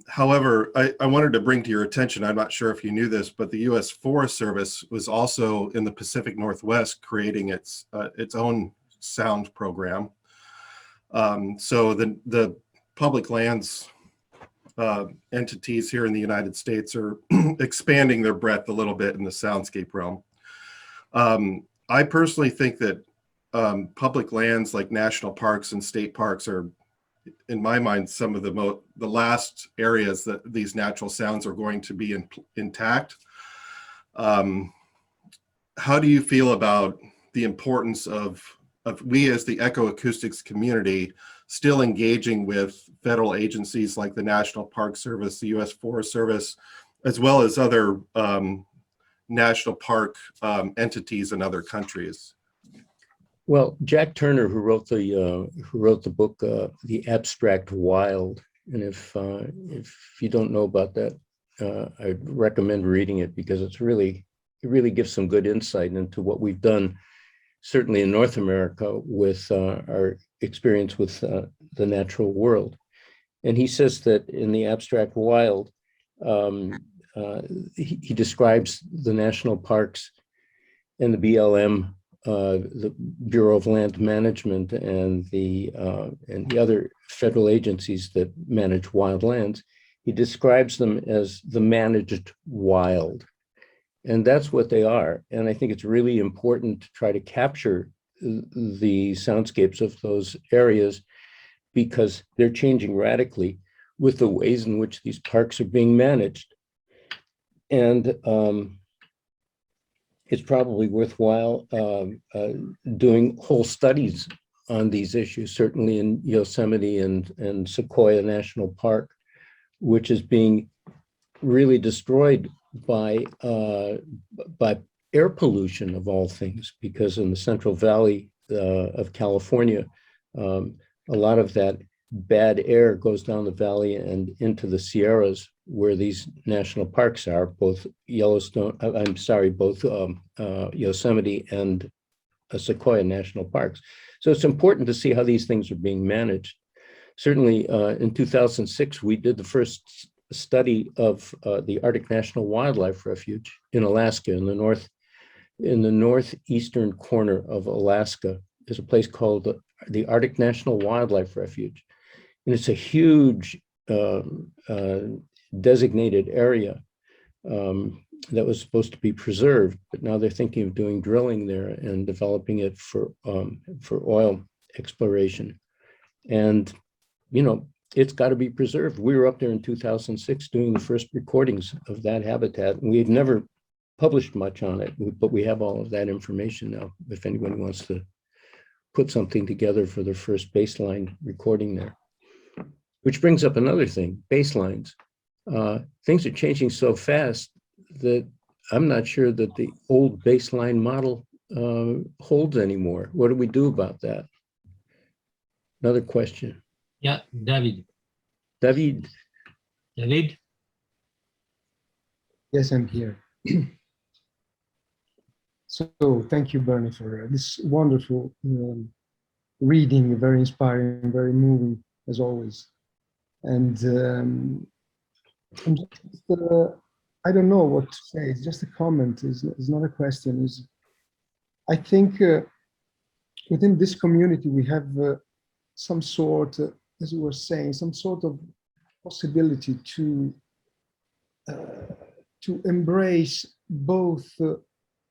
However, I wanted to bring to your attention, I'm not sure if you knew this, but the U.S. Forest Service was also in the Pacific Northwest creating its own sound program. So the public lands entities here in the United States are expanding their breadth a little bit in the soundscape realm. I personally think that public lands like national parks and state parks are in my mind, some of the last areas that these natural sounds are going to be intact. How do you feel about the importance of we as the ecoacoustics community still engaging with federal agencies like the National Park Service, the U.S. Forest Service, as well as other national park entities in other countries? Well, Jack Turner, who wrote the book, The Abstract Wild, and if you don't know about that, I'd recommend reading it because it really gives some good insight into what we've done, certainly in North America, with our experience with the natural world. And he says that in The Abstract Wild, he describes the national parks and the BLM, the Bureau of Land Management, and the other federal agencies that manage wild lands. He describes them as the managed wild. And that's what they are. And I think it's really important to try to capture the soundscapes of those areas because they're changing radically with the ways in which these parks are being managed. And it's probably worthwhile doing whole studies on these issues, certainly in Yosemite and Sequoia National Park, which is being really destroyed by air pollution of all things, because in the Central Valley of California, a lot of that bad air goes down the valley and into the Sierras, where these national parks are, both Yosemite and Sequoia National Parks. So it's important to see how these things are being managed. Certainly in 2006, we did the first study of the Arctic National Wildlife Refuge in Alaska, in the northeastern corner of Alaska. There's a place called the Arctic National Wildlife Refuge. And it's a huge designated area that was supposed to be preserved, but now they're thinking of doing drilling there and developing it for oil exploration. And, it's got to be preserved. We were up there in 2006 doing the first recordings of that habitat, and we've never published much on it, but we have all of that information now, if anyone wants to put something together for their first baseline recording there. Which brings up another thing, baselines. Things are changing so fast that I'm not sure that the old baseline model holds anymore. What do we do about that? Another question. Yeah, David. David. David? Yes, I'm here. So thank you, Bernie, for this wonderful reading, very inspiring, very moving, as always. And I'm just, I don't know what to say. It's just a comment. It's not a question. I think within this community, we have some sort, as you were saying, some sort of possibility to embrace both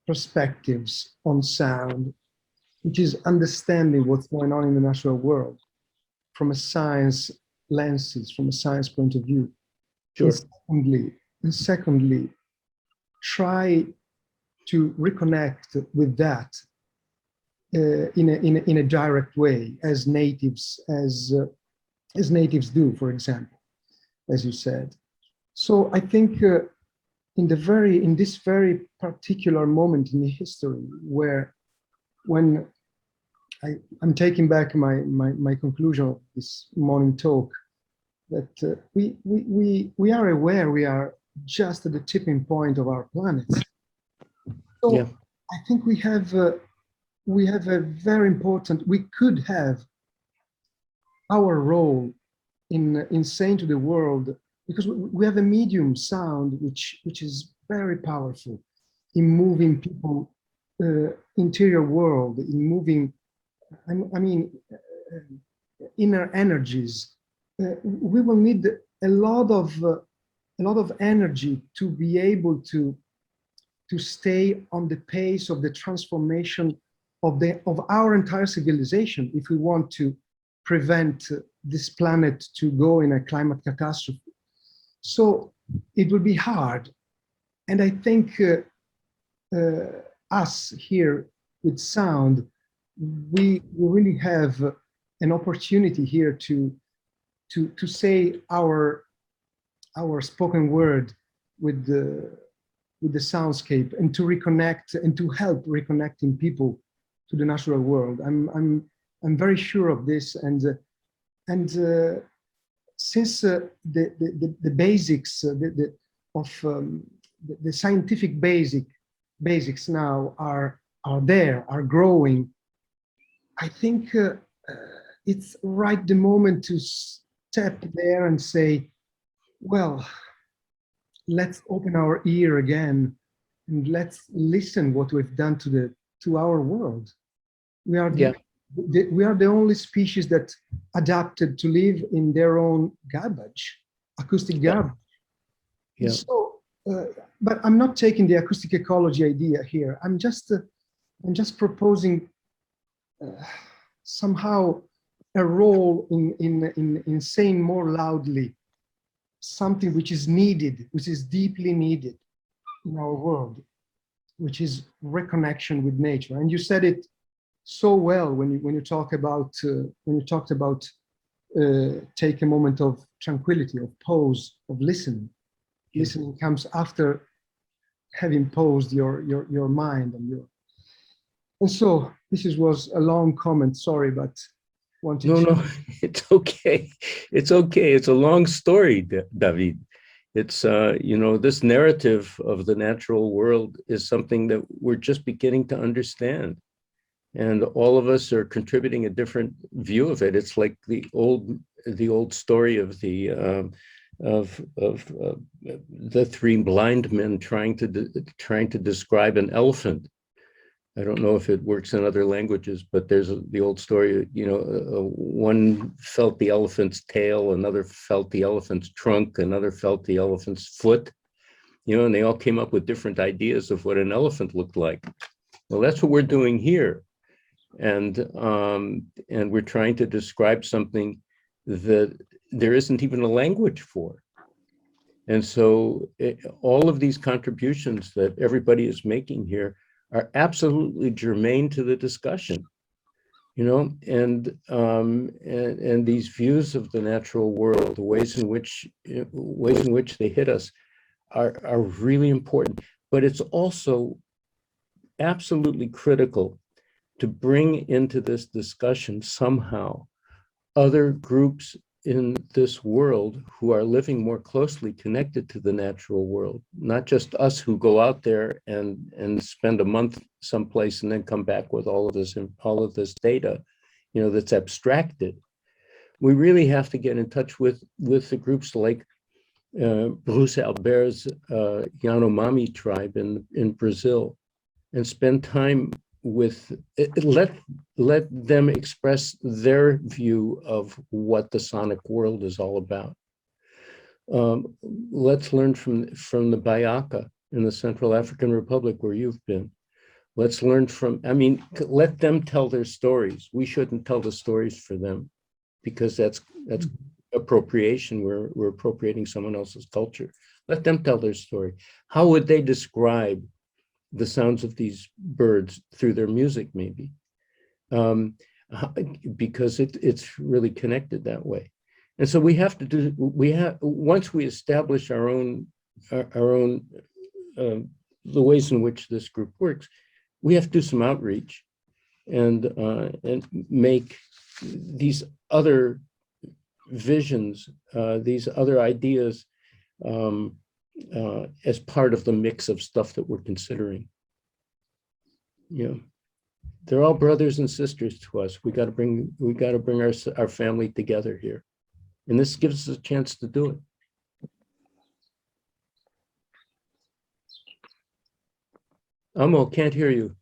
perspectives on sound, which is understanding what's going on in the natural world from a science lenses, from a science point of view. Sure. And secondly, try to reconnect with that in a direct way, as natives do, for example, as you said. So I think in this very particular moment in history, when I'm taking back my conclusion of this morning talk, that we are aware we are just at the tipping point of our planet. So yeah. I think we have a very important, we could have our role in saying to the world, because we have a medium sound which is very powerful in moving people interior world, in moving inner energies. We will need a lot of energy to be able to stay on the pace of the transformation of our entire civilization, if we want to prevent this planet to go in a climate catastrophe. So it will be hard. And I think us here with sound, we really have an opportunity here to say our spoken word with the soundscape, and to reconnect and to help reconnecting people to the natural world. I'm very sure of this, and since the basics the scientific basics now are growing, I think it's right the moment to step there and say, well, let's open our ear again and let's listen what we've done to our world. We are we are the only species that adapted to live in their own garbage, acoustic garbage. Yeah. So, but I'm not taking the acoustic ecology idea here. I'm just proposing somehow a role in saying more loudly something which is needed, which is deeply needed in our world, which is reconnection with nature. And you said it so well when you talked about take a moment of tranquility, of pause, of listening. Listening comes after having paused your mind and so this was a long comment. Sorry, but wanted to. No, it's okay. It's okay. It's a long story, David. It's, this narrative of the natural world is something that we're just beginning to understand. And all of us are contributing a different view of it. It's like the old story of the three blind men trying to describe an elephant. I don't know if it works in other languages, but there's the old story, one felt the elephant's tail, another felt the elephant's trunk, another felt the elephant's foot, and they all came up with different ideas of what an elephant looked like. Well, that's what we're doing here. And we're trying to describe something that there isn't even a language for. And so all of these contributions that everybody is making here are absolutely germane to the discussion, and these views of the natural world, the ways in which they hit us are really important. But it's also absolutely critical to bring into this discussion somehow other groups in this world who are living more closely connected to the natural world, not just us who go out there and spend a month someplace and then come back with all of this data, that's abstracted. We really have to get in touch with the groups like Bruce Albert's Yanomami tribe in Brazil, and spend time with let them express their view of what the sonic world is all about. Let's learn from the Bayaka in the Central African Republic where you've been. Let's learn let them tell their stories. We shouldn't tell the stories for them, because that's appropriation. We're appropriating someone else's culture. Let them tell their story. How would they describe the sounds of these birds through their music, maybe, because it's really connected that way. And so once we establish our own the ways in which this group works, we have to do some outreach and make these other visions, these other ideas as part of the mix of stuff that we're considering. They're all brothers and sisters to us. We got to bring our family together here, and this gives us a chance to do it. Amo, can't hear you.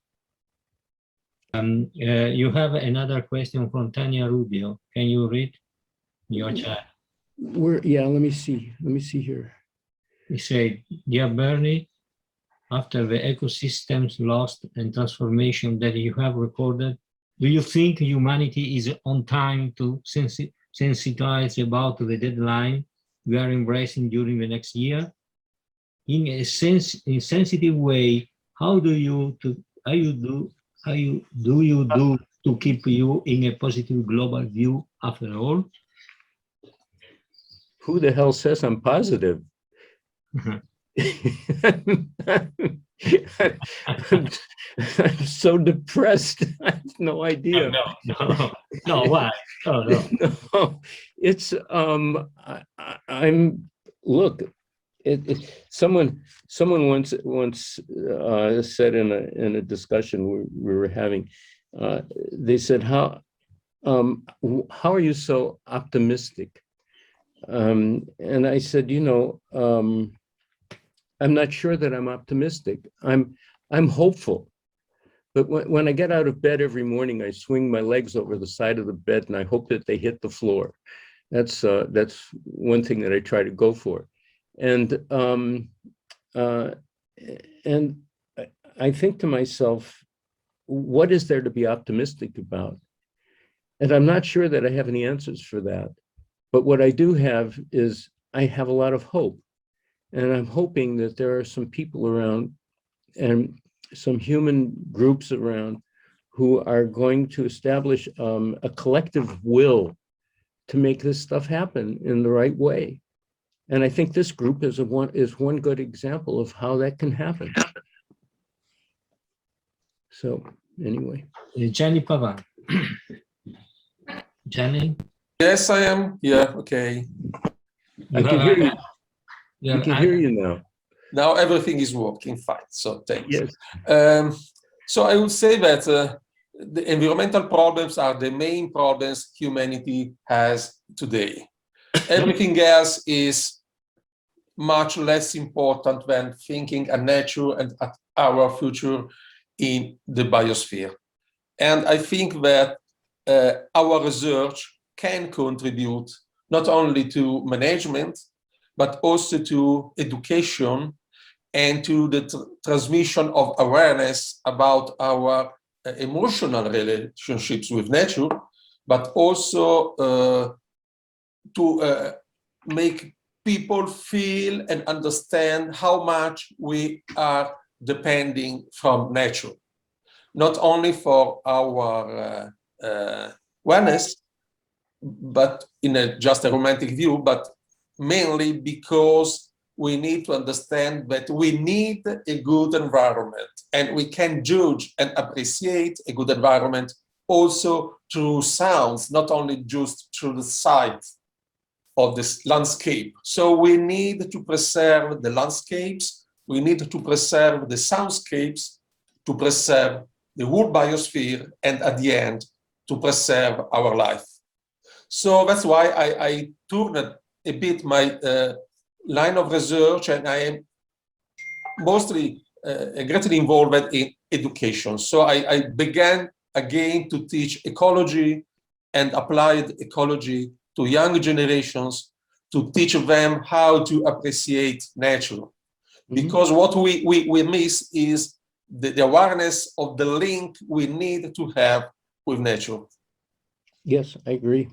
You have another question from Tanya Rubio. Can you read your chat? Let me see here. We say, dear Bernie, after the ecosystems lost and transformation that you have recorded, Do you think humanity is on time to sensitize about the deadline we are embracing during the next year? In a sensitive way, how do you do to keep you in a positive global view after all? Who the hell says I'm positive? I'm so depressed. I have no idea. No, why? Oh, no. No, it's I'm look. Someone once said in a discussion we were having, they said, how are you so optimistic? And I said, I'm not sure that I'm optimistic. I'm hopeful. But when I get out of bed every morning, I swing my legs over the side of the bed and I hope that they hit the floor. That's one thing that I try to go for. And I think to myself, what is there to be optimistic about? And I'm not sure that I have any answers for that. But what I do have is I have a lot of hope. And I'm hoping that there are some people around and some human groups around who are going to establish a collective will to make this stuff happen in the right way. And I think this group is one good example of how that can happen. So anyway. Gianni Pavan. Gianni? Yes, I am. Yeah, okay. I can hear you. I can hear you now. Now everything is working fine, so thanks. Yes. So I would say that the environmental problems are the main problems humanity has today. Everything else is much less important than thinking at nature and at our future in the biosphere. And I think that our research can contribute not only to management, but also to education and to the transmission of awareness about our emotional relationships with nature, but also to make people feel and understand how much we are depending from nature, not only for our awareness, but in just a romantic view, but mainly because we need to understand that we need a good environment, and we can judge and appreciate a good environment also through sounds, not only just through the sight of this landscape. So we need to preserve the landscapes, we need to preserve the soundscapes, to preserve the whole biosphere, and at the end, to preserve our life. So that's why I turned a bit my line of research, and I am mostly greatly involved in education. So I began again to teach ecology and applied ecology to young generations, to teach them how to appreciate nature. Mm-hmm. Because what we miss is the awareness of the link we need to have with nature. Yes, I agree.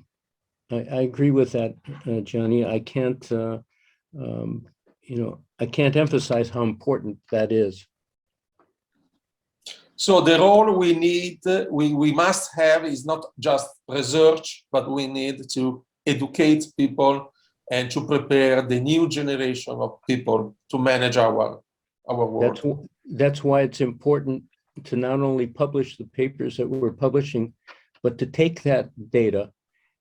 I agree with that, Gianni. I can't, I can't emphasize how important that is. So the role we need, we must have is not just research, but we need to educate people and to prepare the new generation of people to manage our world. That's why it's important to not only publish the papers that we're publishing, but to take that data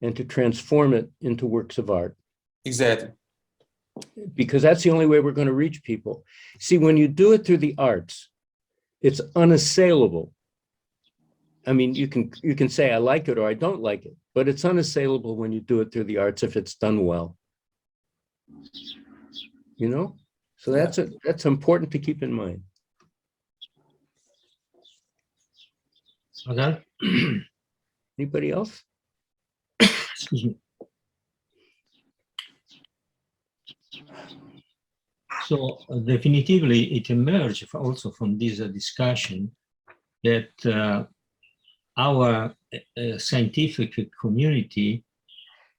and to transform it into works of art. Exactly. Because that's the only way we're going to reach people. See, when you do it through the arts, it's unassailable. I mean, you can say I like it or I don't like it, but it's unassailable when you do it through the arts if it's done well. So that's important to keep in mind. Okay. Anybody else? Excuse me. So definitively, it emerged also from this discussion that our scientific community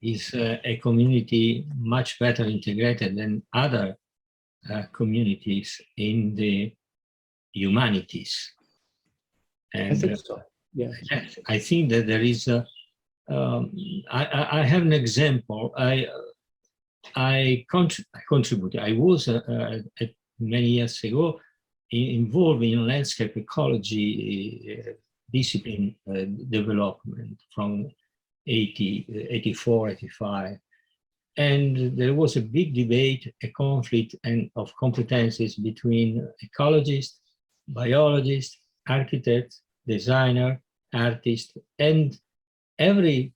is a community much better integrated than other communities in the humanities. And I think so. Yeah. yes, I think that there is a, I have an example. I contributed. I was many years ago involved in landscape ecology discipline development from 84, 85. And there was a big debate, a conflict of competencies between ecologists, biologists, architects, designer, artists, and every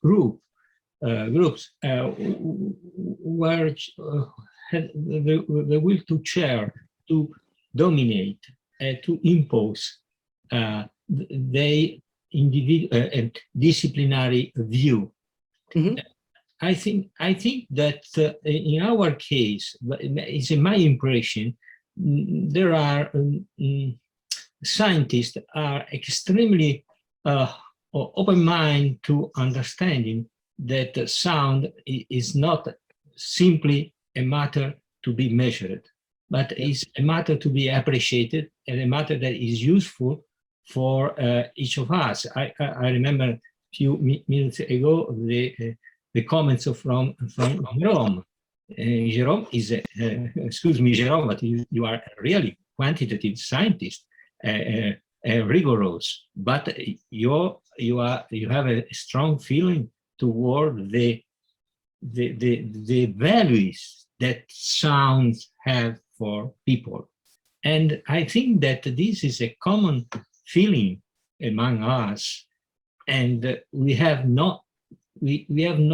groups were had the will to chair, to dominate, to impose the individual and disciplinary view. Mhm. I think that in our case, it's in my impression, there are scientists are extremely open-minded to understanding that sound is not simply a matter to be measured, but is a matter to be appreciated and a matter that is useful for each of us. I remember a few minutes ago the comments from Jerome. Jerome is, excuse me, Jerome, but you are really quantitative scientist, rigorous, but you have a strong feeling toward the values that sounds have for people. And I think that this is a common feeling among us, and we have no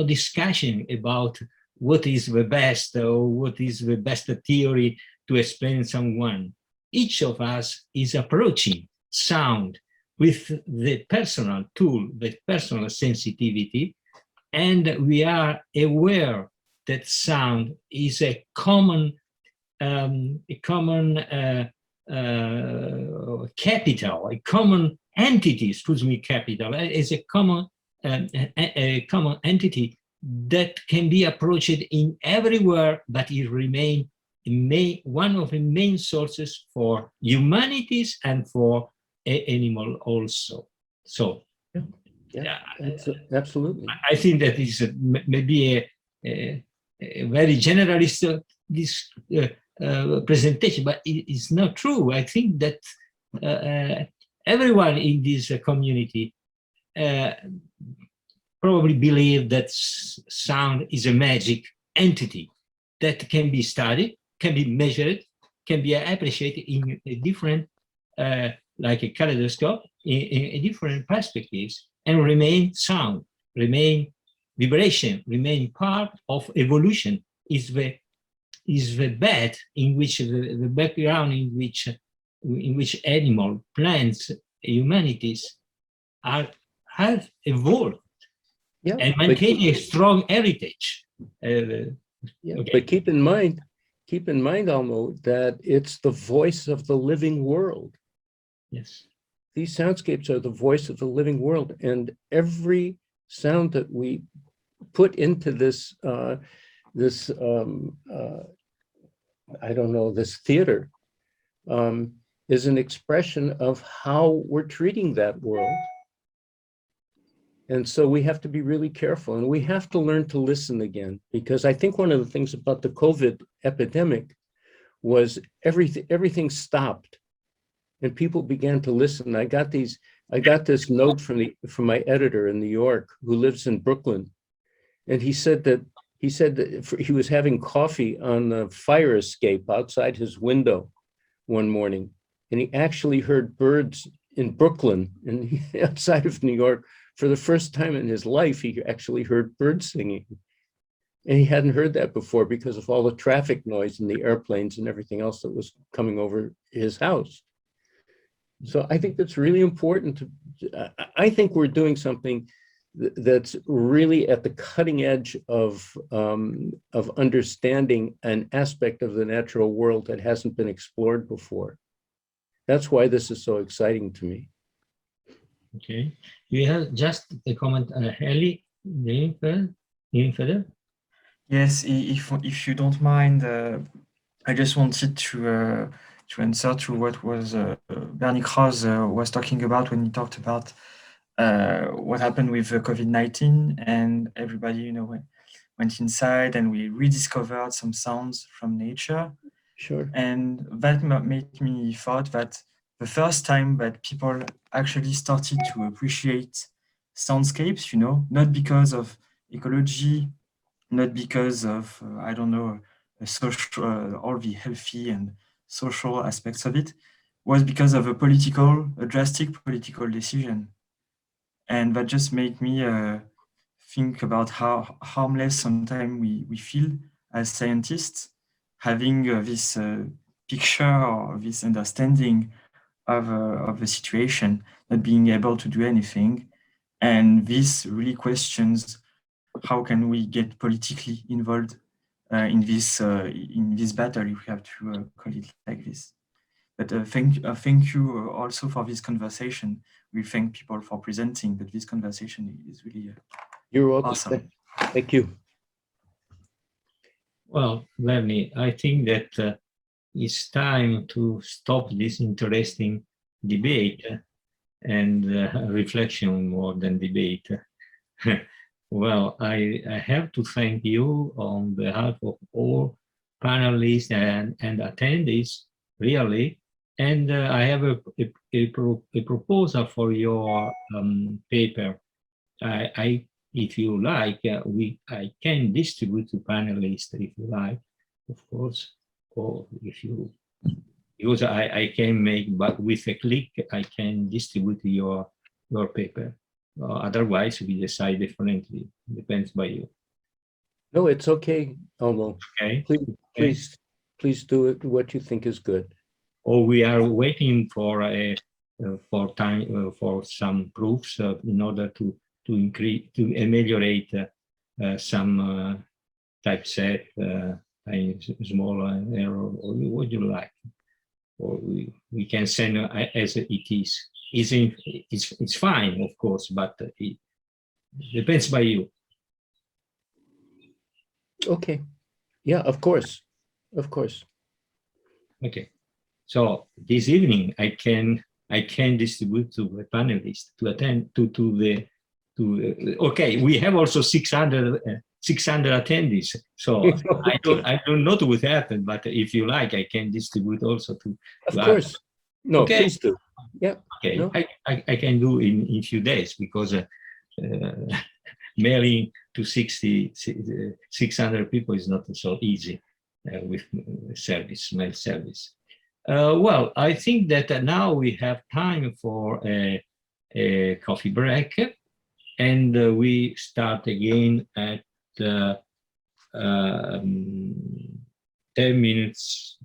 discussion about what is the best or what is the best theory to explain someone. Each of us is approaching sound with the personal tool, the personal sensitivity, and we are aware that sound is a common capital, a common entity, capital, is a common entity that can be approached in everywhere, but it remains one of the main sources for humanities and for animal also. So, yeah, absolutely. I think that is maybe a very generalist presentation, but it is not true. I think that everyone in this community probably believe that sound is a magic entity that can be studied, can be measured, can be appreciated in a different, like a kaleidoscope, in different perspectives, and remain sound, remain vibration, remain part of evolution. Is the bed in which the background in which animal, plants, humanities have evolved, Yeah, and maintain a strong heritage. yeah, Okay. but keep in mind, Almo, that it's the voice of the living world. Yes. These soundscapes are the voice of the living world, and every sound that we put into this I don't know, this theater is an expression of how we're treating that world. And so we have to be really careful, and we have to learn to listen again, because I think one of the things about the COVID epidemic was everything stopped and people began to listen. I got this note from my editor in New York who lives in Brooklyn. And he said that he was having coffee on the fire escape outside his window one morning, and he actually heard birds in Brooklyn and outside of New York. For the first time in his life, he actually heard birds singing. And he hadn't heard that before because of all the traffic noise and the airplanes and everything else that was coming over his house. So I think that's really important. I think we're doing something that's really at the cutting edge of understanding an aspect of the natural world that hasn't been explored before. That's why this is so exciting to me. Okay. You have just a comment, Ellie, Infeder? Yes, if you don't mind, I just wanted to answer to what was Bernie Krause was talking about when he talked about what happened with COVID-19, and everybody, you know, went inside and we rediscovered some sounds from nature. Sure. And that made me thought that the first time that people actually started to appreciate soundscapes, you know, not because of ecology, not because of, I don't know, social, all the healthy and social aspects of it, was because of a drastic political decision. And that just made me think about how harmless sometimes we feel as scientists, having this picture or this understanding of the situation, not being able to do anything. And this really questions how can we get politically involved in this battle, if we have to call it like this. But thank you also for this conversation. We thank people for presenting, but this conversation is really You're welcome. awesome. Thank you. Well, Bernie, I think that it's time to stop this interesting debate and reflection more than debate. Well, I have to thank you on behalf of all panelists and attendees, really. And I have a proposal for your paper. If you like, I can distribute to panelists if you like, of course, or if you, because I can make, but with a click, I can distribute your paper. Otherwise, we decide differently. Depends by you. No, it's okay, Elmo. Okay. Please do it what you think is good. Or we are waiting for time for some proofs in order to increase, to ameliorate some typeset, small error, or what you like. Or we can send as it is. It's fine, of course, but it depends by you. Okay. Yeah, of course. Of course. Okay. So this evening I can distribute to the panelists to attend okay, we have also 600 attendees. So Okay. I don't know what happened, but if you like, I can distribute also to Of course. No, okay. Please do. Yeah. Okay, No. I can do in few days, because mailing to 600 people is not so easy with mail service. Well, I think that now we have time for a coffee break, and we start again at 10 minutes